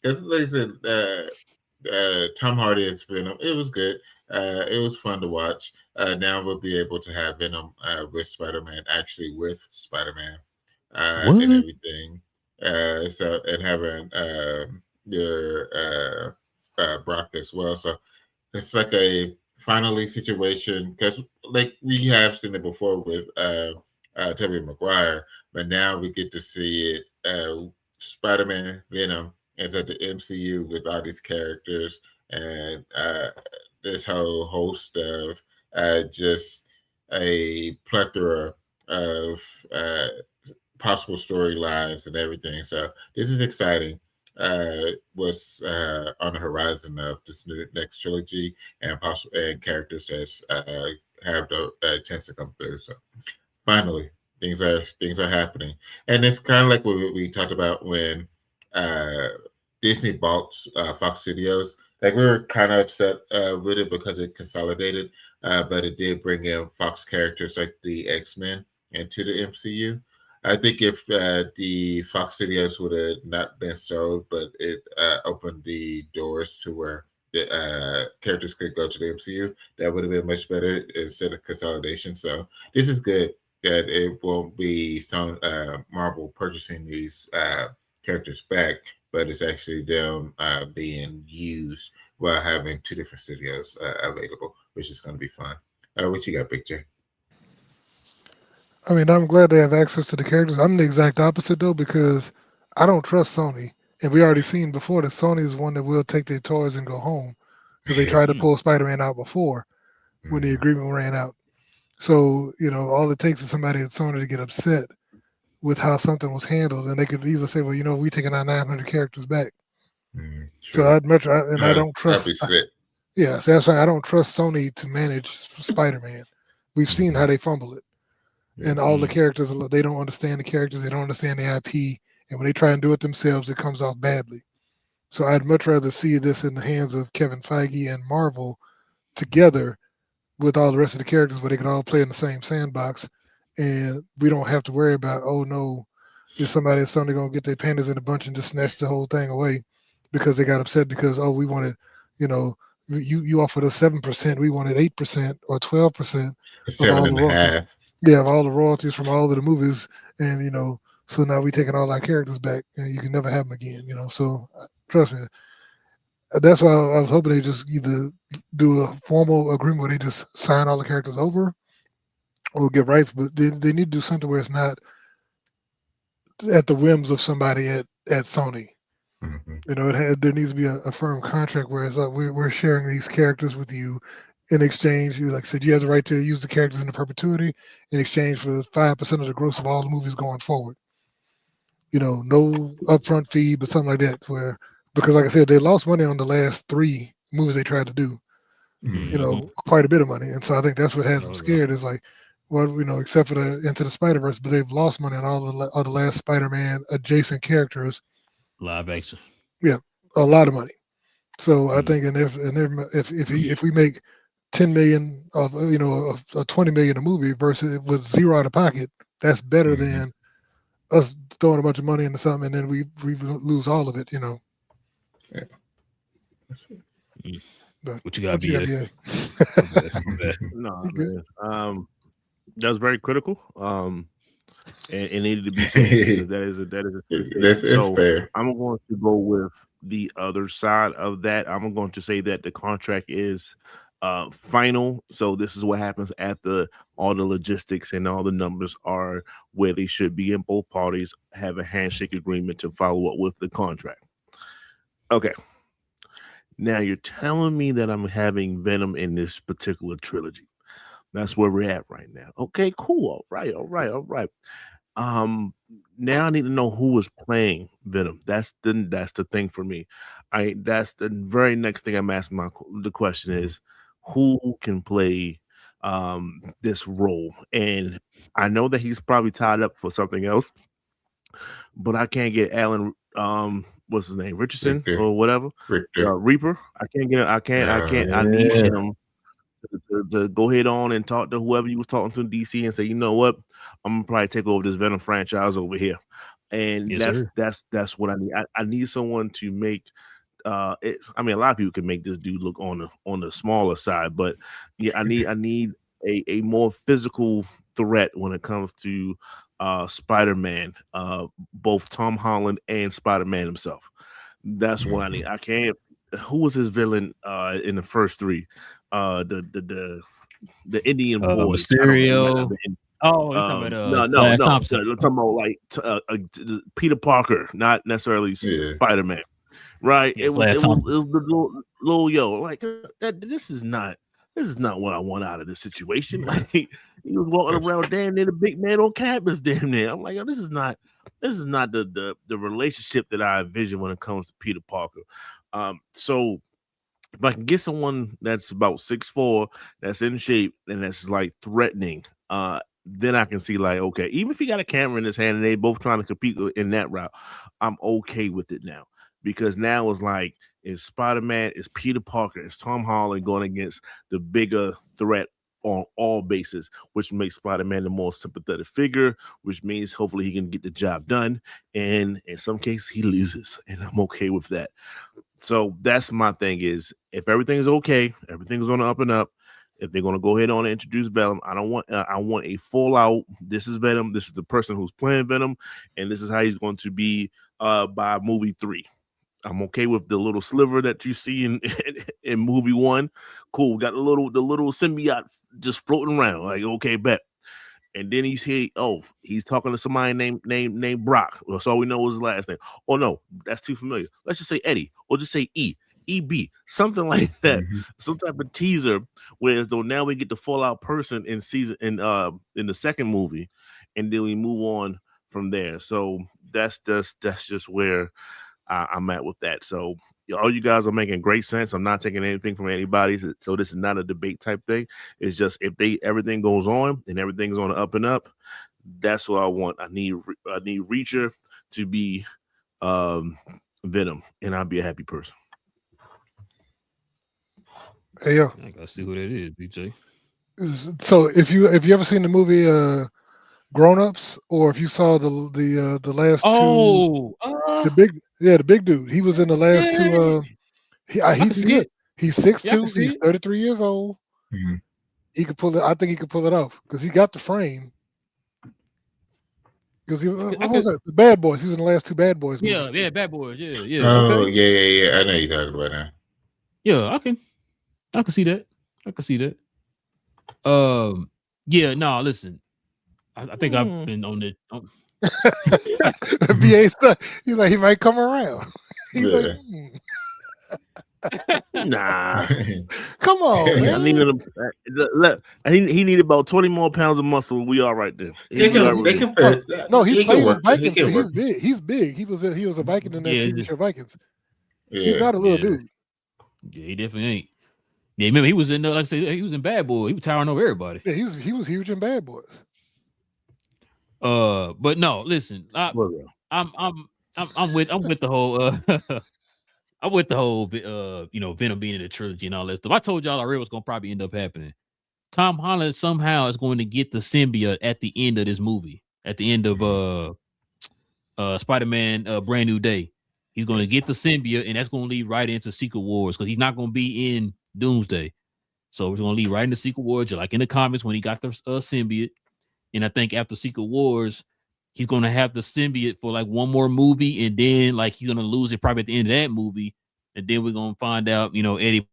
because like I said, Tom Hardy and Venom. It was good. It was fun to watch. Now we'll be able to have Venom with Spider-Man, actually with Spider-Man and everything. So and having your Brock as well. So it's like a finally situation because like we have seen it before with Tobey Maguire, but now we get to see it Spider-Man, Venom, and at the MCU with all these characters and this whole host of just a plethora of possible storylines and everything. So this is exciting. What's on the horizon of this next trilogy and possible and characters that have the chance to come through. So finally, things are happening, and it's kind of like what we talked about when Disney bought Fox Studios. Like we were kind of upset with it because it consolidated, but it did bring in Fox characters like the X-Men into the MCU. I think if the Fox Studios would have not been sold, but it opened the doors to where the characters could go to the MCU, that would have been much better instead of consolidation. So this is good that it won't be some Marvel purchasing these characters back, but it's actually them being used while having two different studios available, which is going to be fun. What you got, Big J? I mean, I'm glad they have access to the characters. I'm the exact opposite though, because I don't trust Sony, and we already seen before that Sony is one that will take their toys and go home because they tried to pull Spider-Man out before when the agreement ran out. So all it takes is somebody at Sony to get upset with how something was handled, and they could easily say, "Well, we taking our 900 characters back." So I don't trust. That'd be sick. Yeah, so that's why I don't trust Sony to manage Spider-Man. We've seen how they fumble it. And all the characters, they don't understand the characters. They don't understand the IP. And when they try and do it themselves, it comes off badly. So I'd much rather see this in the hands of Kevin Feige and Marvel together with all the rest of the characters where they can all play in the same sandbox. And we don't have to worry about, oh, no, is somebody at Sony going to get their pandas in a bunch and just snatch the whole thing away because they got upset because, oh, we wanted, you offered us 7%, we wanted 8% or 12% of all the 7.5. of all the royalties from all of the movies, and so now we taking all our characters back, and you can never have them again. So trust me, that's why I was hoping they just either do a formal agreement where they just sign all the characters over, or get rights, but they need to do something where it's not at the whims of somebody at Sony. There needs to be a firm contract where it's like we're sharing these characters with you in exchange. Like I said, you have the right to use the characters into perpetuity in exchange for 5% of the gross of all the movies going forward. No upfront fee, but something like that. Because like I said, they lost money on the last 3 movies they tried to do. Quite a bit of money, and so I think that's what has them scared. Is like, well, except for the Into the Spider-Verse, but they've lost money on all the last Spider-Man adjacent characters. Live action. Yeah, a lot of money. So I think, if we make 10 million of a 20 million a movie versus with 0 out of pocket, that's better than us throwing a bunch of money into something and then we lose all of it. Yeah. But what you got, BA? No, man. That was very critical. It needed to be said. That is fair. I'm going to go with the other side of that. I'm going to say that the contract is final. So this is what happens after all the logistics and all the numbers are where they should be, and both parties have a handshake agreement to follow up with the contract. Okay. Now you're telling me that I'm having Venom in this particular trilogy. That's where we're at right now. Okay, cool. All right. Now I need to know who is playing Venom. That's the thing for me. That's the very next thing I'm asking. The question is, who can play this role? And I know that he's probably tied up for something else, but I can't get Alan. What's his name? Richardson or whatever. Reaper. I can't. I need him to go ahead on and talk to whoever you was talking to in DC and say, you know what, I'm gonna probably take over this Venom franchise over here. And that's what I need. I need someone to make it. I mean, a lot of people can make this dude look on the smaller side, but yeah, I need a more physical threat when it comes to Spider-Man, both Tom Holland and Spider-Man himself. That's what I need. I can't. Who was his villain in the first 3? The Indian boys. Mysterio. No. I'm talking about like Peter Parker, not necessarily Spider-Man. Right? Yeah, it was the little yo. Like that. This is not what I want out of this situation. Like he was walking around damn near the big man on campus, damn near. I'm like, this is not the relationship that I envision when it comes to Peter Parker. So if I can get someone that's about 6'4", that's in shape, and that's like threatening, then I can see like, okay, even if he got a camera in his hand and they both trying to compete in that route, I'm okay with it now. Because now it's like, it's Spider-Man, it's Peter Parker, it's Tom Holland going against the bigger threat on all bases, which makes Spider-Man the more sympathetic figure, which means hopefully he can get the job done. And in some cases, he loses, and I'm okay with that. So that's my thing is, if everything's okay, everything's on the up and up, if they're going to go ahead on and introduce Venom, I want a full out, this is Venom, this is the person who's playing Venom, and this is how he's going to be by movie 3. I'm okay with the little sliver that you see in movie 1. Cool. Got the little symbiote just floating around. Like, okay, bet. And then he's talking to somebody named Brock. That's all we know is his last name. Oh no, that's too familiar. Let's just say Eddie, or just say EB, something like that. Some type of teaser. Whereas though now we get the full out person in the second movie, and then we move on from there. So that's just where I'm at with that. So all you guys are making great sense. I'm not taking anything from anybody. So this is not a debate type thing. It's just if everything goes on and everything's on the up and up, that's what I want. I need Reacher to be Venom, and I'll be a happy person. Hey yo, I gotta see who that is, BJ. So if you ever seen the movie Grown Ups, or if you saw the last two, the big dude, he was in the last two. He's good. He's Yeah, I 6'2". can see He's it. 33 years old. Mhm. He could pull it. I think he could pull it off because he got the frame. Because what was that? The Bad Boys. He was in the last two Bad Boys movies. Yeah, Bad Boys. Yeah. Oh, Okay. yeah. I know you're talking about now. Yeah, I can see that. I can see that. Yeah, no, listen. I think I've been on the BA stuff. He's like, he might come around. He's like, Nah. come on, I man. needed him. He needed about 20 more pounds of muscle. We all right there. No, he played in Vikings. He He's big. He's big. He was a Viking in that TV show Vikings. Yeah. He's not a little dude. Yeah, he definitely ain't. Yeah, remember he was in like I said, he was in Bad Boy. He was towering over everybody. Yeah, he was huge in Bad Boys. But no, listen, I'm with the whole I'm with the whole Venom being in the trilogy and all that stuff. I told y'all already what's gonna probably end up happening. Tom Holland somehow is going to get the symbiote at the end of this movie, at the end of Spider-Man Brand New Day. He's going to get the symbiote, and that's going to lead right into Secret Wars because he's not going to be in Doomsday. So we're going to lead right into Secret Wars, like in the comics when he got the symbiote. And I think after Secret Wars, he's going to have the symbiote for like one more movie, and then like he's going to lose it probably at the end of that movie. And then we're going to find out, Eddie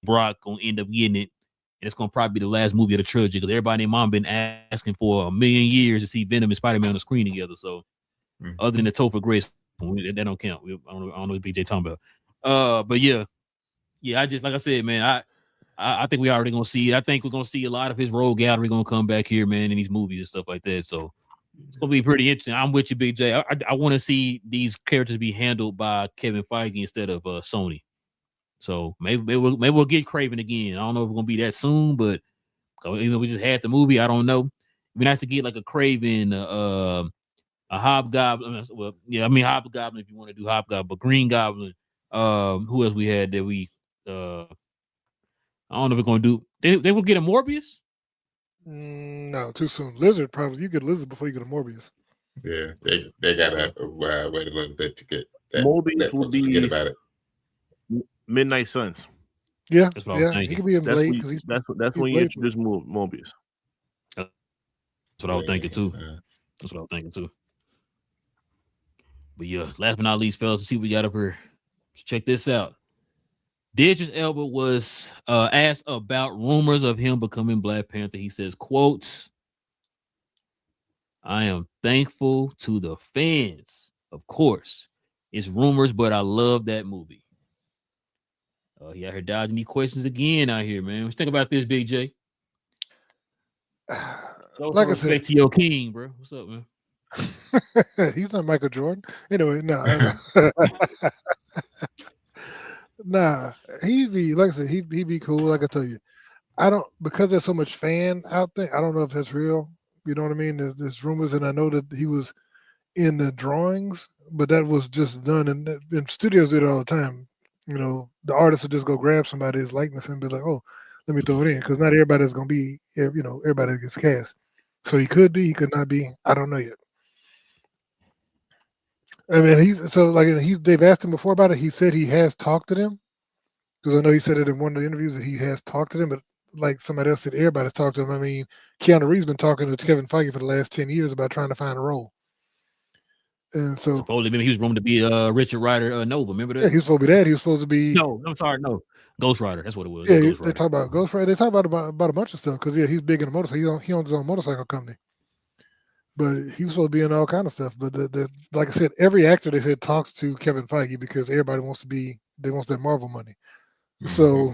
Brock going to end up getting it. And it's going to probably be the last movie of the trilogy because everybody in mom been asking for 1,000,000 years to see Venom and Spider-Man on the screen together. So other than the Topher Grace, that don't count. I don't know what BJ talking about. But yeah, I just, like I said, man, I think we already gonna see it. I think we're gonna see a lot of his rogue gallery gonna come back here, man, in these movies and stuff like that. So it's gonna be pretty interesting. I'm with you, Big J. I want to see these characters be handled by Kevin Feige instead of Sony. So maybe we'll get Craven again. I don't know if we're gonna be that soon, but we just had the movie. I don't know. It'd be nice to get like a Craven, a Hobgoblin. Well, yeah, I mean Hobgoblin if you want to do Hobgoblin, but Green Goblin. Who else we had that we I don't know if we're gonna do. They will get a Morbius. No, too soon. Lizard probably. You get Lizard before you get a Morbius. Yeah, they gotta wait a little bit to get that. Morbius will be. Forget about it. Midnight Suns. Yeah, that's what I was thinking. He could be in Blade because that's when you introduce Morbius. That's what I was thinking too. That's what I was thinking too. But yeah, last but not least, fellas, let's see what we got up here. Let's check this out. Idris Elba was asked about rumors of him becoming Black Panther. He says, quote, "I am thankful to the fans. Of course, it's rumors, but I love that movie." He out here dodging these questions again out here, man. What you think about this, Big J? Like I said, to your king, bro. What's up, man? He's not Michael Jordan. Anyway, no. Nah, he'd be, like I said, he'd be cool. Like I tell you, because there's so much fan out there, I don't know if that's real. You know what I mean? There's rumors, and I know that he was in the drawings, but that was just done, and studios do it all the time. The artist will just go grab somebody's likeness and be like, "Oh, let me throw it in," because not everybody's gonna be, everybody gets cast. So he could be, he could not be. I don't know yet. I mean, they've asked him before about it. He said he has talked to them, because I know he said it in one of the interviews that he has talked to them. But like somebody else said, everybody's talked to him. I mean, Keanu Reeves been talking to Kevin Feige for the last 10 years about trying to find a role. And so supposedly, maybe he was rumored to be Richard Rider Nova. Remember that? Yeah, he was supposed to be that. He was supposed to be. No, I'm sorry, no, Ghost Rider. That's what it was. Yeah, they talk about Ghost Rider. They talk about a bunch of stuff because he's big in the motorcycle. He owns his own motorcycle company. But he was supposed to be in all kind of stuff. But like I said, every actor they said talks to Kevin Feige because everybody wants that Marvel money. So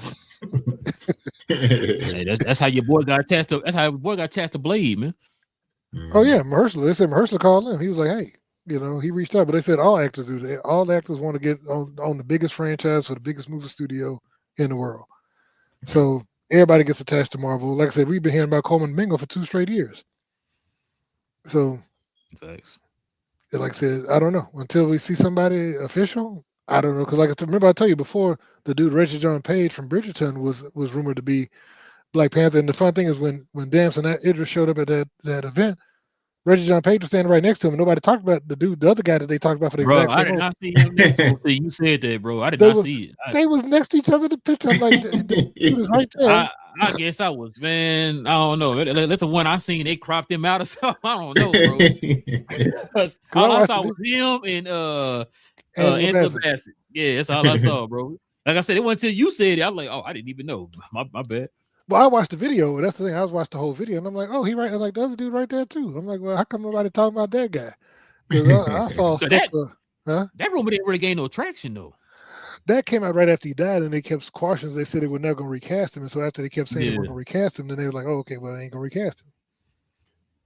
that's how your boy got attached to. That's how your boy got attached to Blade, man. Oh yeah, Mahershala. They said Mahershala called him. He was like, "Hey, he reached out." But they said all actors do that. All actors want to get on the biggest franchise for the biggest movie studio in the world. So everybody gets attached to Marvel. Like I said, we've been hearing about Coleman Domingo for 2 straight years. So, thanks. Like I said, I don't know until we see somebody official. I don't know because, like I remember, I told you before, the dude Reggie John Page from Bridgerton was rumored to be Black Panther. And the fun thing is when Damson Idris showed up at that event, Reggie John Page was standing right next to him. And nobody talked about the other guy that they talked about for the Bro, exact I same did role. not see him next to him until you said that, bro. I did They not was see it. they was next to each other in the picture. I'm like, the dude is right there. I guess I was, man. I don't know. That's the one I seen. They cropped him out or something. I don't know, bro. All I saw was him and Angela Bassett. Bassett. Yeah, that's all I saw, bro. Like I said, it wasn't until you said it. I was like, oh, I didn't even know. My bad. Well, I watched the video. That's the thing. I was watching the whole video, and I'm like, oh, he right. I'm like, the other dude right there too. I'm like, well, how come nobody talking about that guy? Because I saw So stuff. that rumor didn't really gain no traction though. That came out right after he died, and they kept squashing. They said they were never going to recast him, and so after they kept saying they weren't going to recast him, then they were like, oh, okay, well, they ain't going to recast him.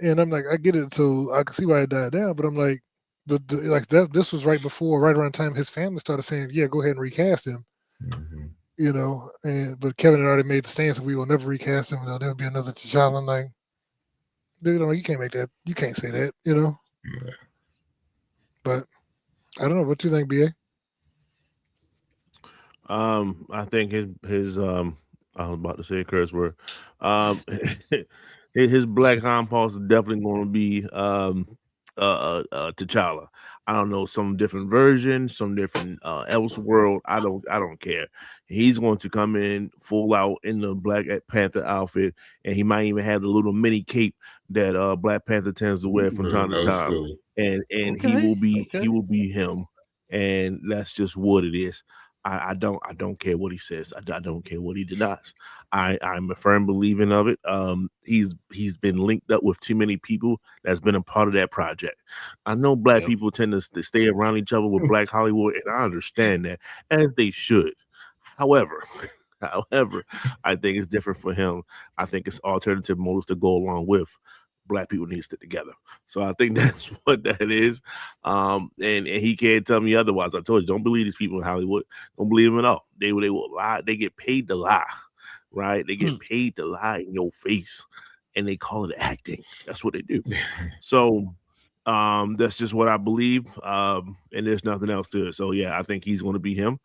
And I'm like, I get it, so I can see why it died down, but I'm like, this was right around the time his family started saying, yeah, go ahead and recast him. Mm-hmm. You know, but Kevin had already made the stance that we will never recast him. There'll never be another T'Challa. I'm like, dude, you can't make that. You can't say that. You know. Yeah. But I don't know. What do you think, BA? I think his I was about to say a curse word. His black pulse is definitely going to be T'Challa. I don't know, some different version, some different Elseworld. I don't care. He's going to come in full out in the Black Panther outfit, and he might even have the little mini cape that Black Panther tends to wear from time to time. And he will be him, and that's just what it is. I don't care what he says. I don't care what he denies. I'm a firm believer of it. He's been linked up with too many people that's been a part of that project. I know black people tend to stay around each other with Black Hollywood, and I understand that, as they should. However, I think it's different for him. I think it's alternative motives to go along with. Black people need to stick together. So I think that's what that is. And he can't tell me otherwise. I told you, don't believe these people in Hollywood. Don't believe them at all. They will lie. They get paid to lie, right? They get paid to lie in your face, and they call it acting. That's what they do. So that's just what I believe. And there's nothing else to it. So yeah, I think he's going to be him.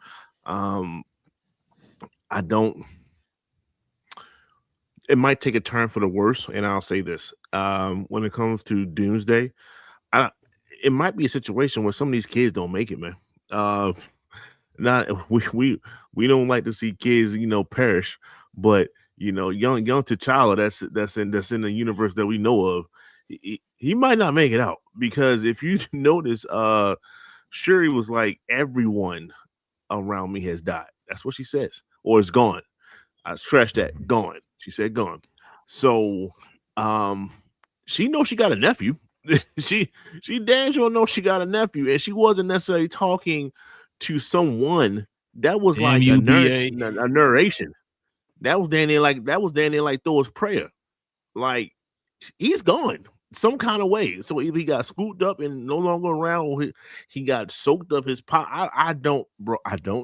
It might take a turn for the worse, and I'll say this: when it comes to Doomsday, it might be a situation where some of these kids don't make it, man. We don't like to see kids, perish, but young T'Challa, that's in the universe that we know of, he might not make it out, because if you notice, Shuri was like, everyone around me has died. That's what she says, or is gone. I stressed that, gone. She said gone. So she knows she got a nephew. she damn sure knows she got a nephew, and she wasn't necessarily talking to someone that was like a narration. That was down there like Thor's prayer. Like, he's gone some kind of way. So either he got scooped up and no longer around, or he got soaked up his pot. I don't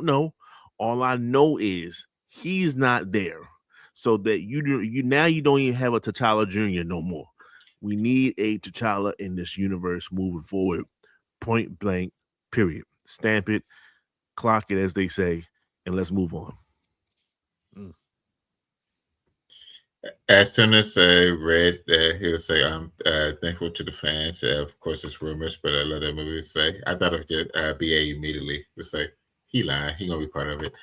know. All I know is he's not there. So that you don't even have a T'Challa Jr. no more. We need a T'Challa in this universe moving forward. Point blank, period. Stamp it, clock it, as they say, and let's move on. As soon as I read that, he would say, I'm thankful to the fans. Of course, it's rumors, but I let that movie say. I thought of just BA immediately. Would say, he lied. He going to be part of it.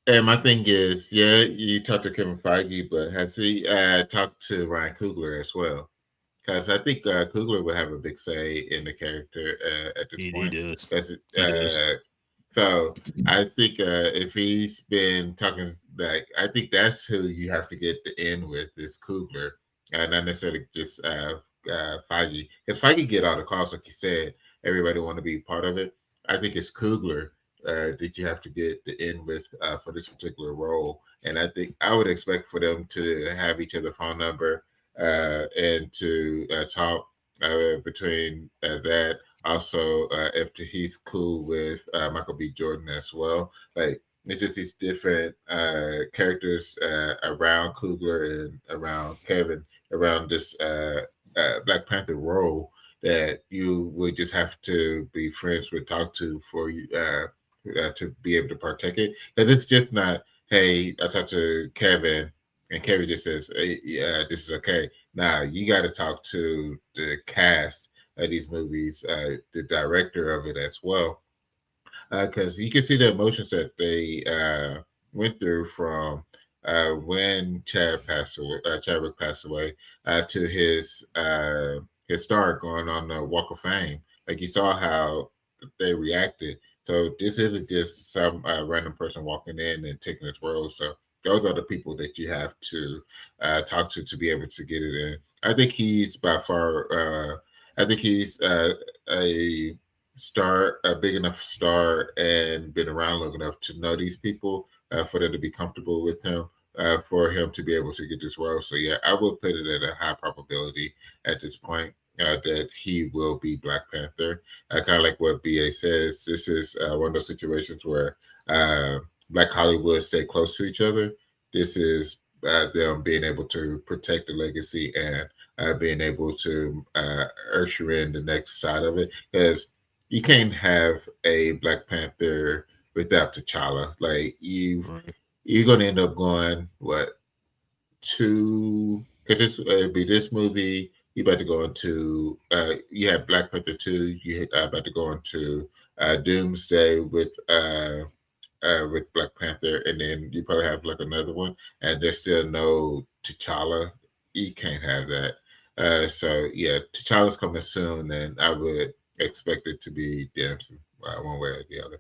And my thing is, yeah, you talked to Kevin Feige, but has he talked to Ryan Coogler as well? Because I think Coogler will have a big say in the character at this point. He does. So I think if he's been talking, I think that's who you have to get the end with is Coogler, not necessarily just Feige. If Feige get all the calls, like you said, everybody want to be part of it. I think it's Coogler that you have to get the end with for this particular role. And I think I would expect for them to have each other's phone number and to talk between that. Also, if he's cool with Michael B. Jordan as well. Like, it's just these different characters around Coogler and around Kevin, around this Black Panther role that you would just have to be friends with, talk to for you to be able to partake it. Because it's just not, hey, I talked to Kevin and Kevin just says, hey, yeah, this is okay. Now you got to talk to the cast of these movies, the director of it as well, because you can see the emotions that they went through from when Chadwick passed away, to his star going on the Walk of Fame. Like you saw how they reacted. So this isn't just some random person walking in and taking his role. So those are the people that you have to talk to be able to get it in. I think he's by far. I think he's a star, a big enough star, and been around long enough to know these people for them to be comfortable with him, for him to be able to get this role. So yeah, I will put it at a high probability at this point that he will be Black Panther. Kind of like what BA says, this is one of those situations where Black Hollywood stay close to each other. This is them being able to protect the legacy and being able to usher in the next side of it, because you can't have a Black Panther without T'Challa. Like you're going to end up going because it'd be this movie. You about to go into you have Black Panther 2. You about to go into Doomsday with Black Panther, and then you probably have like another one, and there's still no T'Challa. You can't have that. So yeah, T'Challa's coming soon, and I would expect it to be Dempsey one way or the other.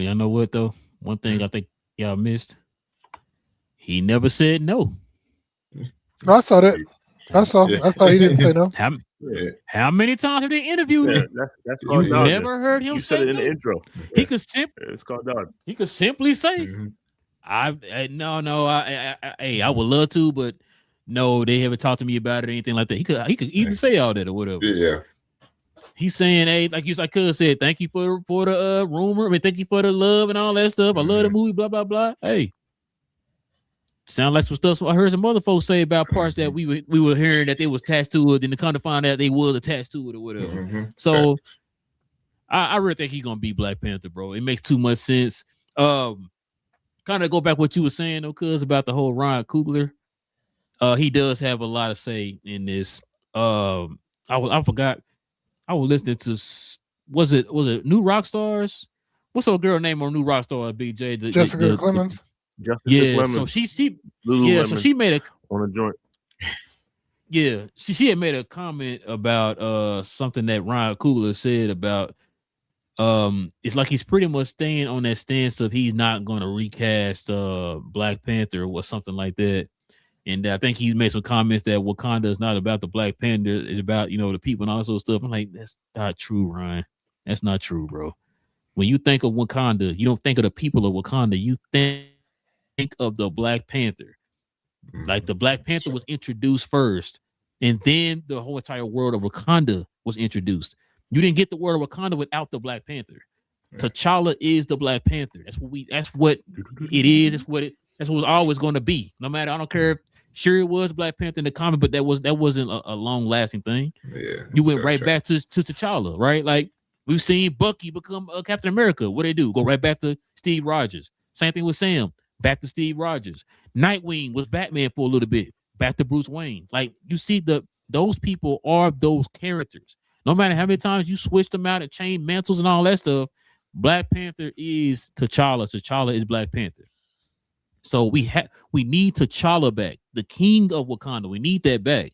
Y'all know what though? One thing I think y'all missed. He never said no. I saw that. I saw he didn't say no. How many times have they interviewed him? That's you never heard him say said it in no? the intro. He could simply It's called dog. He could simply say, I would love to, but no, they haven't talked to me about it or anything like that. He could even say all that or whatever. Yeah. He's saying, hey, like I could have said, thank you for the rumor. I mean, thank you for the love and all that stuff. I love the movie, blah, blah, blah. Hey. Sound like some stuff. So I heard some other folks say about parts that we were hearing that they was attached to it, and to come to find out they was attached to it or whatever. So I really think he's gonna be Black Panther, bro. It makes too much sense. Kind of go back what you were saying, though, cuz about the whole Ryan Coogler. He does have a lot of say in this. I forgot. I was listening to was it New Rock Stars? What's her girl name on New Rock Stars? BJ Jessica Clemens. So she made a on a joint. Yeah, she had made a comment about something that Ryan Coogler said about it's like he's pretty much staying on that stance of he's not going to recast Black Panther or something like that. And I think he made some comments that Wakanda is not about the Black Panther, it's about, the people and all that sort of stuff. I'm like, that's not true, Ryan. That's not true, bro. When you think of Wakanda, you don't think of the people of Wakanda. You think of the Black Panther. Like the Black Panther was introduced first, and then the whole entire world of Wakanda was introduced. You didn't get the word of Wakanda without the Black Panther. T'Challa is the Black Panther. That's what it is. That's what it's always going to be. No matter, I don't care if sure it was Black Panther in the comic, but that wasn't a long lasting thing. Yeah, you went right back to T'Challa, right? Like we've seen Bucky become Captain America. What they do? Go right back to Steve Rogers. Same thing with Sam. Back to Steve Rogers. Nightwing was Batman for a little bit. Back to Bruce Wayne. Like you see, those people are those characters. No matter how many times you switch them out and change mantles and all that stuff, Black Panther is T'Challa. T'Challa is Black Panther. So we need T'Challa back, the king of Wakanda. We need that back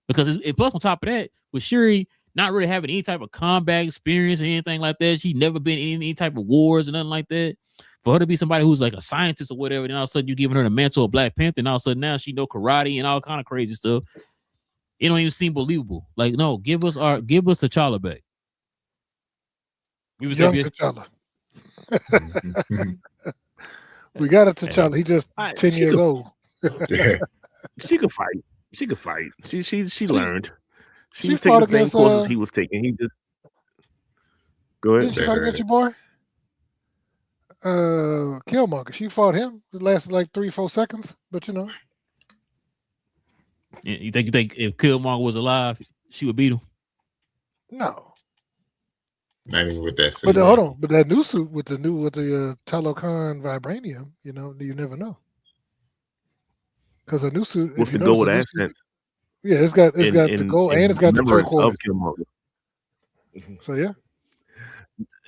because plus on top of that, with Shuri not really having any type of combat experience or anything like that, she's never been in any type of wars or nothing like that. For her to be somebody who's like a scientist or whatever, then all of a sudden you're giving her the mantle of Black Panther, and all of a sudden now she know karate and all kind of crazy stuff. It don't even seem believable. Like, no, give us T'Challa back. Young T'Challa. We got a T'Challa. He just 10 years old. She could fight. She could fight. She learned. She was fought taking the same courses he was taking. He just go ahead. Did she fight against your boy? Killmonger. She fought him. It lasted like 3-4 seconds, but You think if Killmonger was alive, she would beat him? No. Not even with that suit. But hold on. But that new suit with the Talokan vibranium, you never know. Because a new suit, with if you the notice, gold a new suit, accent yeah, it's got the gold and it's got the remembrance turquoise. of Killmonger. So yeah,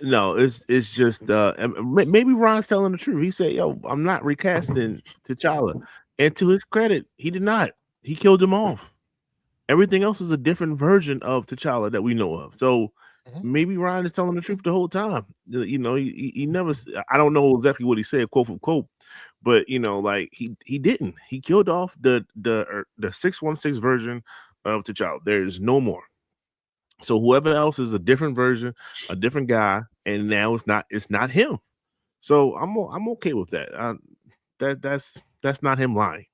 No, it's just maybe Ron's telling the truth. He said, "Yo, I'm not recasting T'Challa," and to his credit, he did not. He killed him off. Everything else is a different version of T'Challa that we know of. So maybe Ryan is telling the truth the whole time. You know, he never. I don't know exactly what he said, quote for quote, but you know, like he didn't. He killed off the 616 version of T'Challa. There is no more. So whoever else is a different version, a different guy, and now it's not him. So I'm okay with that. That's not him lying.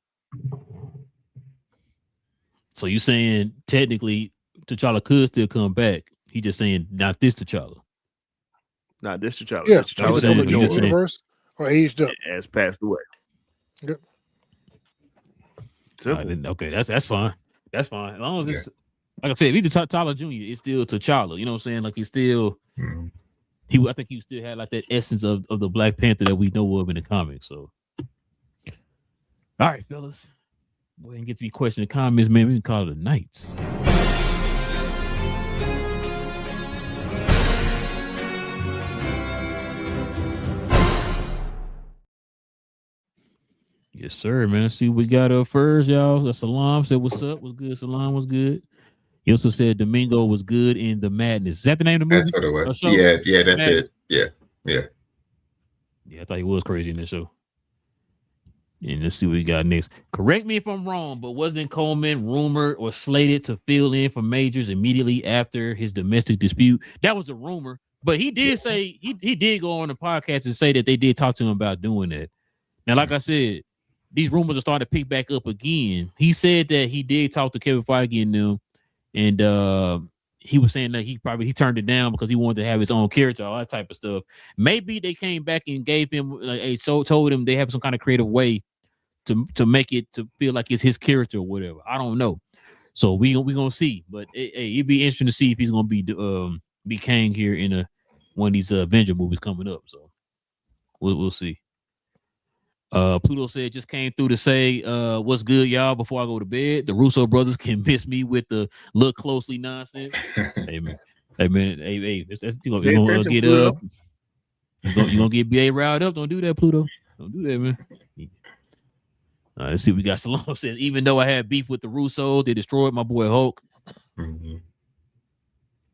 So you saying technically T'Challa could still come back? He just saying not this T'Challa. Not this T'Challa. yeah, This T'Challa either that from we a you know different just of saying- universe or aged up. has passed away. Yep. Simple. Okay, that's fine. That's fine. As long as it's like I said, if he's T'Challa Jr., it's still T'Challa. You know what I'm saying? Like he's still I think he still had like that essence of the Black Panther that we know of in the comics. So all right, fellas. Go ahead and get to your question and comments, man. We can call it a night. Yes, sir, man. Let's see what we got up first, y'all. Salam said, "What's up? What's good?" Salam was good. He also said Domingo was good in The Madness. Is that the name of the movie? That's what it was. Show? Yeah, that's Madness. it. Yeah. Yeah, I thought he was crazy in the show. And let's see what we got next. Correct me if I'm wrong, but wasn't Coleman rumored or slated to fill in for Majors immediately after his domestic dispute? That was a rumor, but he did say he did go on the podcast and say that they did talk to him about doing that. Now, like I said, these rumors are starting to pick back up again. He said that he did talk to Kevin Feige and them, and he was saying that he turned it down because he wanted to have his own character, all that type of stuff. Maybe they came back and gave him told him they have some kind of creative way to make it to feel like it's his character or whatever. I don't know. So we gonna see. But it'd be interesting to see if he's gonna be Kang here in one of these Avenger movies coming up. So we'll see. Pluto said just came through to say what's good, y'all, before I go to bed. The Russo brothers can miss me with the look closely nonsense. Hey man, you gonna get up. You gonna get BA riled up. Don't do that, Pluto. Don't do that, man. Let's see. We got Salome says, even though I had beef with the Russos, they destroyed my boy Hulk.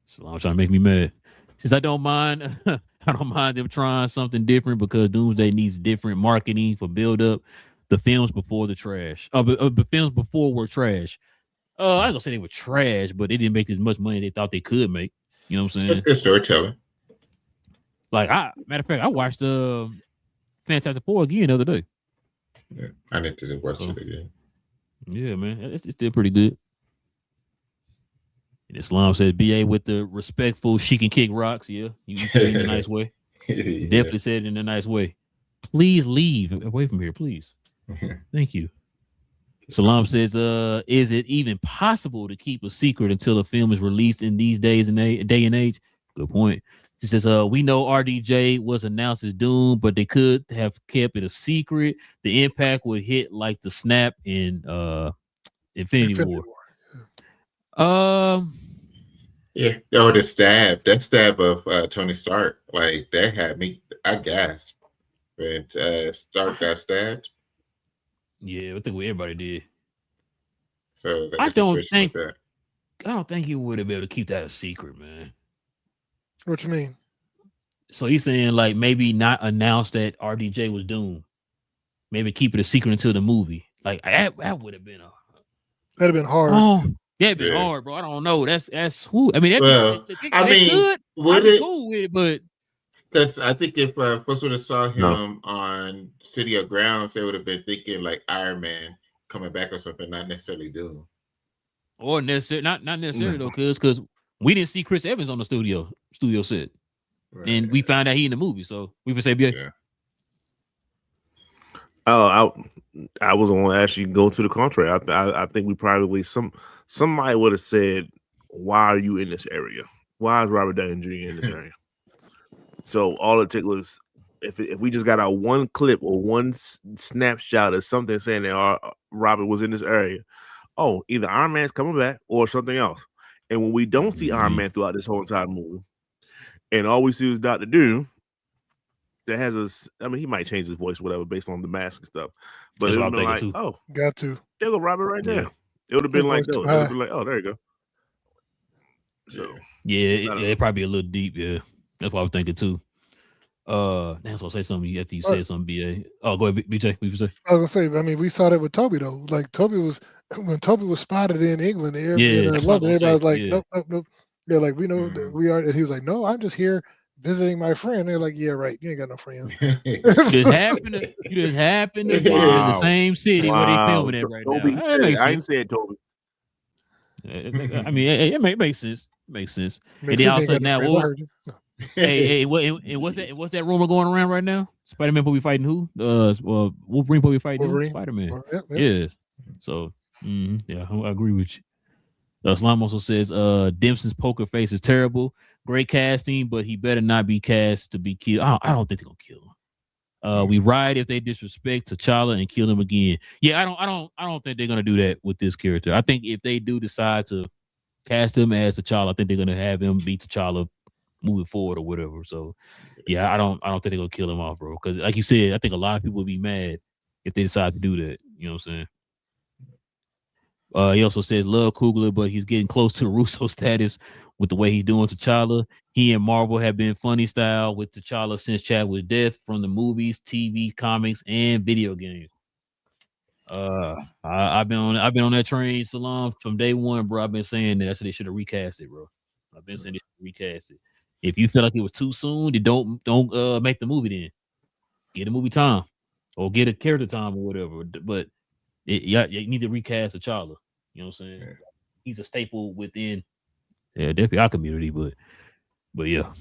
Salome trying to make me mad. Since I don't mind, I don't mind them trying something different because Doomsday needs different marketing for build up. The films before the trash. The films before were trash. I ain't gonna say they were trash, but they didn't make as much money they thought they could make. You know what I'm saying? It's good storytelling. Like matter of fact, I watched Fantastic Four again the other day. Yeah, I need to watch it again. Yeah, man, it's still pretty good. And Islam said, "BA with the respectful, she can kick rocks." Yeah, you said it in a nice way. You definitely said it in a nice way. Please leave away from here, please. Thank you. Salam says, "Is it even possible to keep a secret until a film is released in these days and day and age?" Good point. She says, "We know RDJ was announced as Doom, but they could have kept it a secret. The impact would hit like the snap in Infinity War." Yeah. Oh, the stab. That stab of Tony Stark, like that had me. I gasped when Stark got stabbed. Yeah, I think everybody did. So I don't think he would have been able to keep that a secret, man. What you mean? So he's saying like maybe not announce that RDJ was Doom. Maybe keep it a secret until the movie. Like that would have been that'd have been hard. Oh, that'd been hard, bro. I don't know. That's who. I mean, would it? Cool with it, but because I think if folks would have saw him on City of Grounds, they would have been thinking like Iron Man coming back or something, not necessarily Doom. Or not necessarily though, because we didn't see Chris Evans on the studio set. Right. And we found out he in the movie, so we would say, yeah. Oh, I was going to actually go to the contrary. I think we probably somebody would have said, "Why are you in this area? Why is Robert Downey Jr. in this area?" So all it took was if we just got out one clip or one snapshot of something saying that Robert was in this area, either Iron Man's coming back or something else. And when we don't see Iron Man throughout this whole entire movie, and all we see is Dr. Doom, that has he might change his voice, whatever, based on the mask and stuff. But it would have been like, got to. There go Robert right there. It would have been like, there you go. So it probably a little deep. Yeah, that's what I was thinking too. That's what I say something after you said something. BA. Oh, go ahead, BJ. What you say? I was gonna say. I mean, we saw that with Toby though. Like Toby was when Toby was spotted in England, in London. Everybody was like, nope. Yeah, like we know that we are. And he was like, no, I'm just here visiting my friend. They're like, yeah, right. You ain't got no friends. You just happen to be in the same city where they filming it right Toby now. I ain't said Toby. I mean, it makes sense. Makes sense. And then also now, what's that rumor going around right now? Spider-Man will be fighting who? Wolverine will be fighting who? Spider-Man. Yes. So, I agree with you. Slime also says, Dempsey's poker face is terrible. Great casting, but he better not be cast to be killed. I don't think they're gonna kill him. We ride if they disrespect T'Challa and kill him again. Yeah, I don't think they're gonna do that with this character. I think if they do decide to cast him as T'Challa, I think they're gonna have him be T'Challa moving forward or whatever. So yeah, I don't think they're gonna kill him off, bro. Because like you said, I think a lot of people would be mad if they decide to do that. You know what I'm saying? He also says love Coogler, but he's getting close to Russo status with the way he's doing T'Challa. He and Marvel have been funny style with T'Challa since Chadwick's death from the movies, TV, comics, and video games. I've been on that train, Salam, from day one, bro. I've been saying that. I said they should have recast it, bro. I've been saying they should recast it. If you feel like it was too soon, then don't make the movie then. Get a movie time or get a character time or whatever. But you need to recast T'Challa. You know what I'm saying? Yeah. He's a staple within definitely our community, but yeah.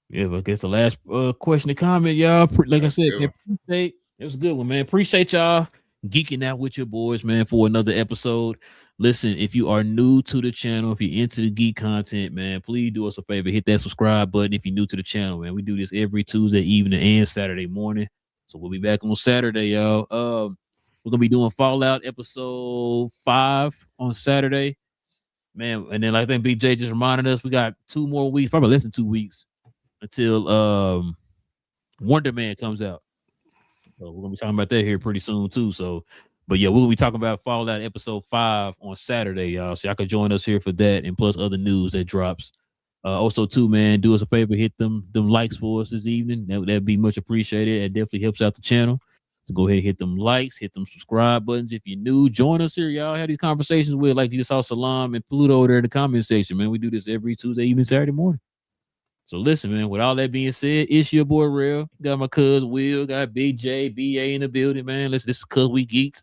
Yeah, but I guess the last question and comment, y'all. Like I said, appreciate it was a good one, man. Appreciate y'all geeking out with your boys, man, for another episode. Listen, if you are new to the channel, if you're into the geek content, man, please do us a favor, hit that subscribe button. If you're new to the channel, man, we do this every Tuesday evening and Saturday morning. So we'll be back on Saturday, y'all. We're gonna be doing Fallout episode 5 on Saturday, man. And then, like I think BJ just reminded us, we got 2 more weeks, probably less than 2 weeks, until Wonder Man comes out. So we're gonna be talking about that here pretty soon too. So, but yeah, we're gonna be talking about Fallout episode 5 on Saturday, y'all. So y'all can join us here for that, and plus other news that drops. Also, too, man, do us a favor, hit them likes for us this evening. That'd be much appreciated. It definitely helps out the channel. So go ahead and hit them likes, hit them subscribe buttons. If you're new, join us here, y'all. Have these conversations with, like you just saw Salam and Pluto over there in the comment section, man. We do this every Tuesday evening, Saturday morning. So listen, man, with all that being said, it's your boy Real. Got my cuz Will, got Big J, BA in the building, man. Listen, this is Cuz We Geek'd.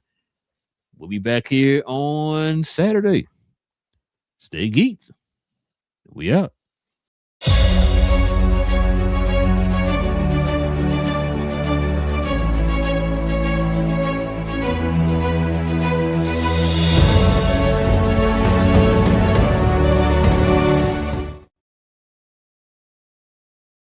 We'll be back here on Saturday. Stay geeked. We out.